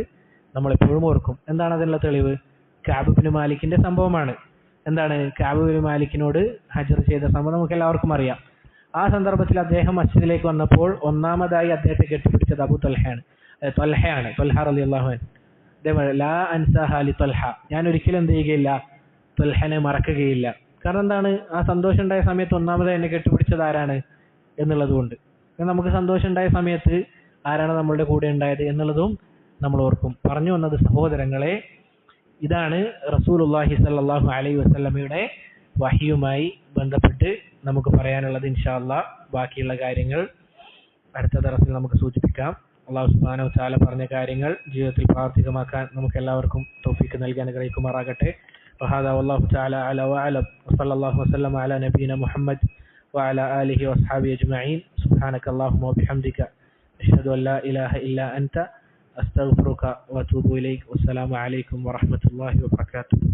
നമ്മൾ എപ്പോഴും ഓർക്കും. എന്താണ് അതിനുള്ള തെളിവ്? കഅബ് ഇബ്നു മാലിക്കിന്റെ സംഭവമാണ്. എന്താണ്? കഅബ് ഇബ്നു മാലിക്കിനോട് ഹജ്ർ ചെയ്ത സംഭവം നമുക്ക് എല്ലാവർക്കും അറിയാം. ആ സന്ദർഭത്തിൽ അദ്ദേഹം മസ്ജിദിലേക്ക് വന്നപ്പോൾ ഒന്നാമതായി അദ്ദേഹത്തെ കെട്ടിപ്പിടിച്ചത് അബൂ ത്വൽഹയാണ്. ത്വൽഹ റളിയല്ലാഹു അൻഹു. ലാ അൻസാ ഹാലി ത്വൽഹ, ഞാൻ ഒരിക്കലും എന്ത് ചെയ്യുകയില്ല, ത്വൽഹനെ മറക്കുകയില്ല. കാരണം എന്താണ്? ആ സന്തോഷം ഉണ്ടായ സമയത്ത് ഒന്നാമതായി എന്നെ കെട്ടിപ്പിടിച്ചത് ആരാണ് എന്നുള്ളത് കൊണ്ട്. നമുക്ക് സന്തോഷം ഉണ്ടായ സമയത്ത് ആരാണ് നമ്മളുടെ കൂടെ ഉണ്ടായത് എന്നുള്ളതും നമ്മൾ ഓർക്കും. പറഞ്ഞു വന്നത് സഹോദരങ്ങളെ, ഇതാണ് റസൂലുള്ളാഹി സ്വല്ലല്ലാഹു അലൈഹി വസല്ലമയുടെ വഹിയുമായി ബന്ധപ്പെട്ട് നമുക്ക് പറയാനുള്ളത്. ഇൻഷാ അല്ലാഹ് ബാക്കിയുള്ള കാര്യങ്ങൾ അടുത്ത ദർസിൽ നമുക്ക് സൂചിപ്പിക്കാം. അല്ലാഹു സുബ്ഹാനഹു വ തആല പറഞ്ഞ കാര്യങ്ങൾ ജീവിതത്തിൽ പ്രാവർത്തികമാക്കാൻ നമുക്ക് എല്ലാവർക്കും തൗഫീഖ് നൽകി അനുഗ്രഹിക്കുമാറാകട്ടെ. വഹാദാ വല്ലാഹു തആല അലാ വഅലം വസല്ലല്ലാഹു വസല്ലമ അലാ നബിയിന മുഹമ്മദ് വഅലാ ആലിഹി വസ്ഹബിഹി അജ്മഈൻ. സുബ്ഹാനക അല്ലാഹുമ്മ വബിഹംദിക അഷ്ഹദു അൻ ലാ ഇലാഹ ഇല്ലാ അൻത അസ്തഗ്ഫിറുക വഅതൂബു ഇലൈക്. വസ്സലാമു അലൈക്കും വറഹ്മത്തുള്ളാഹി വബറകാതുഹു.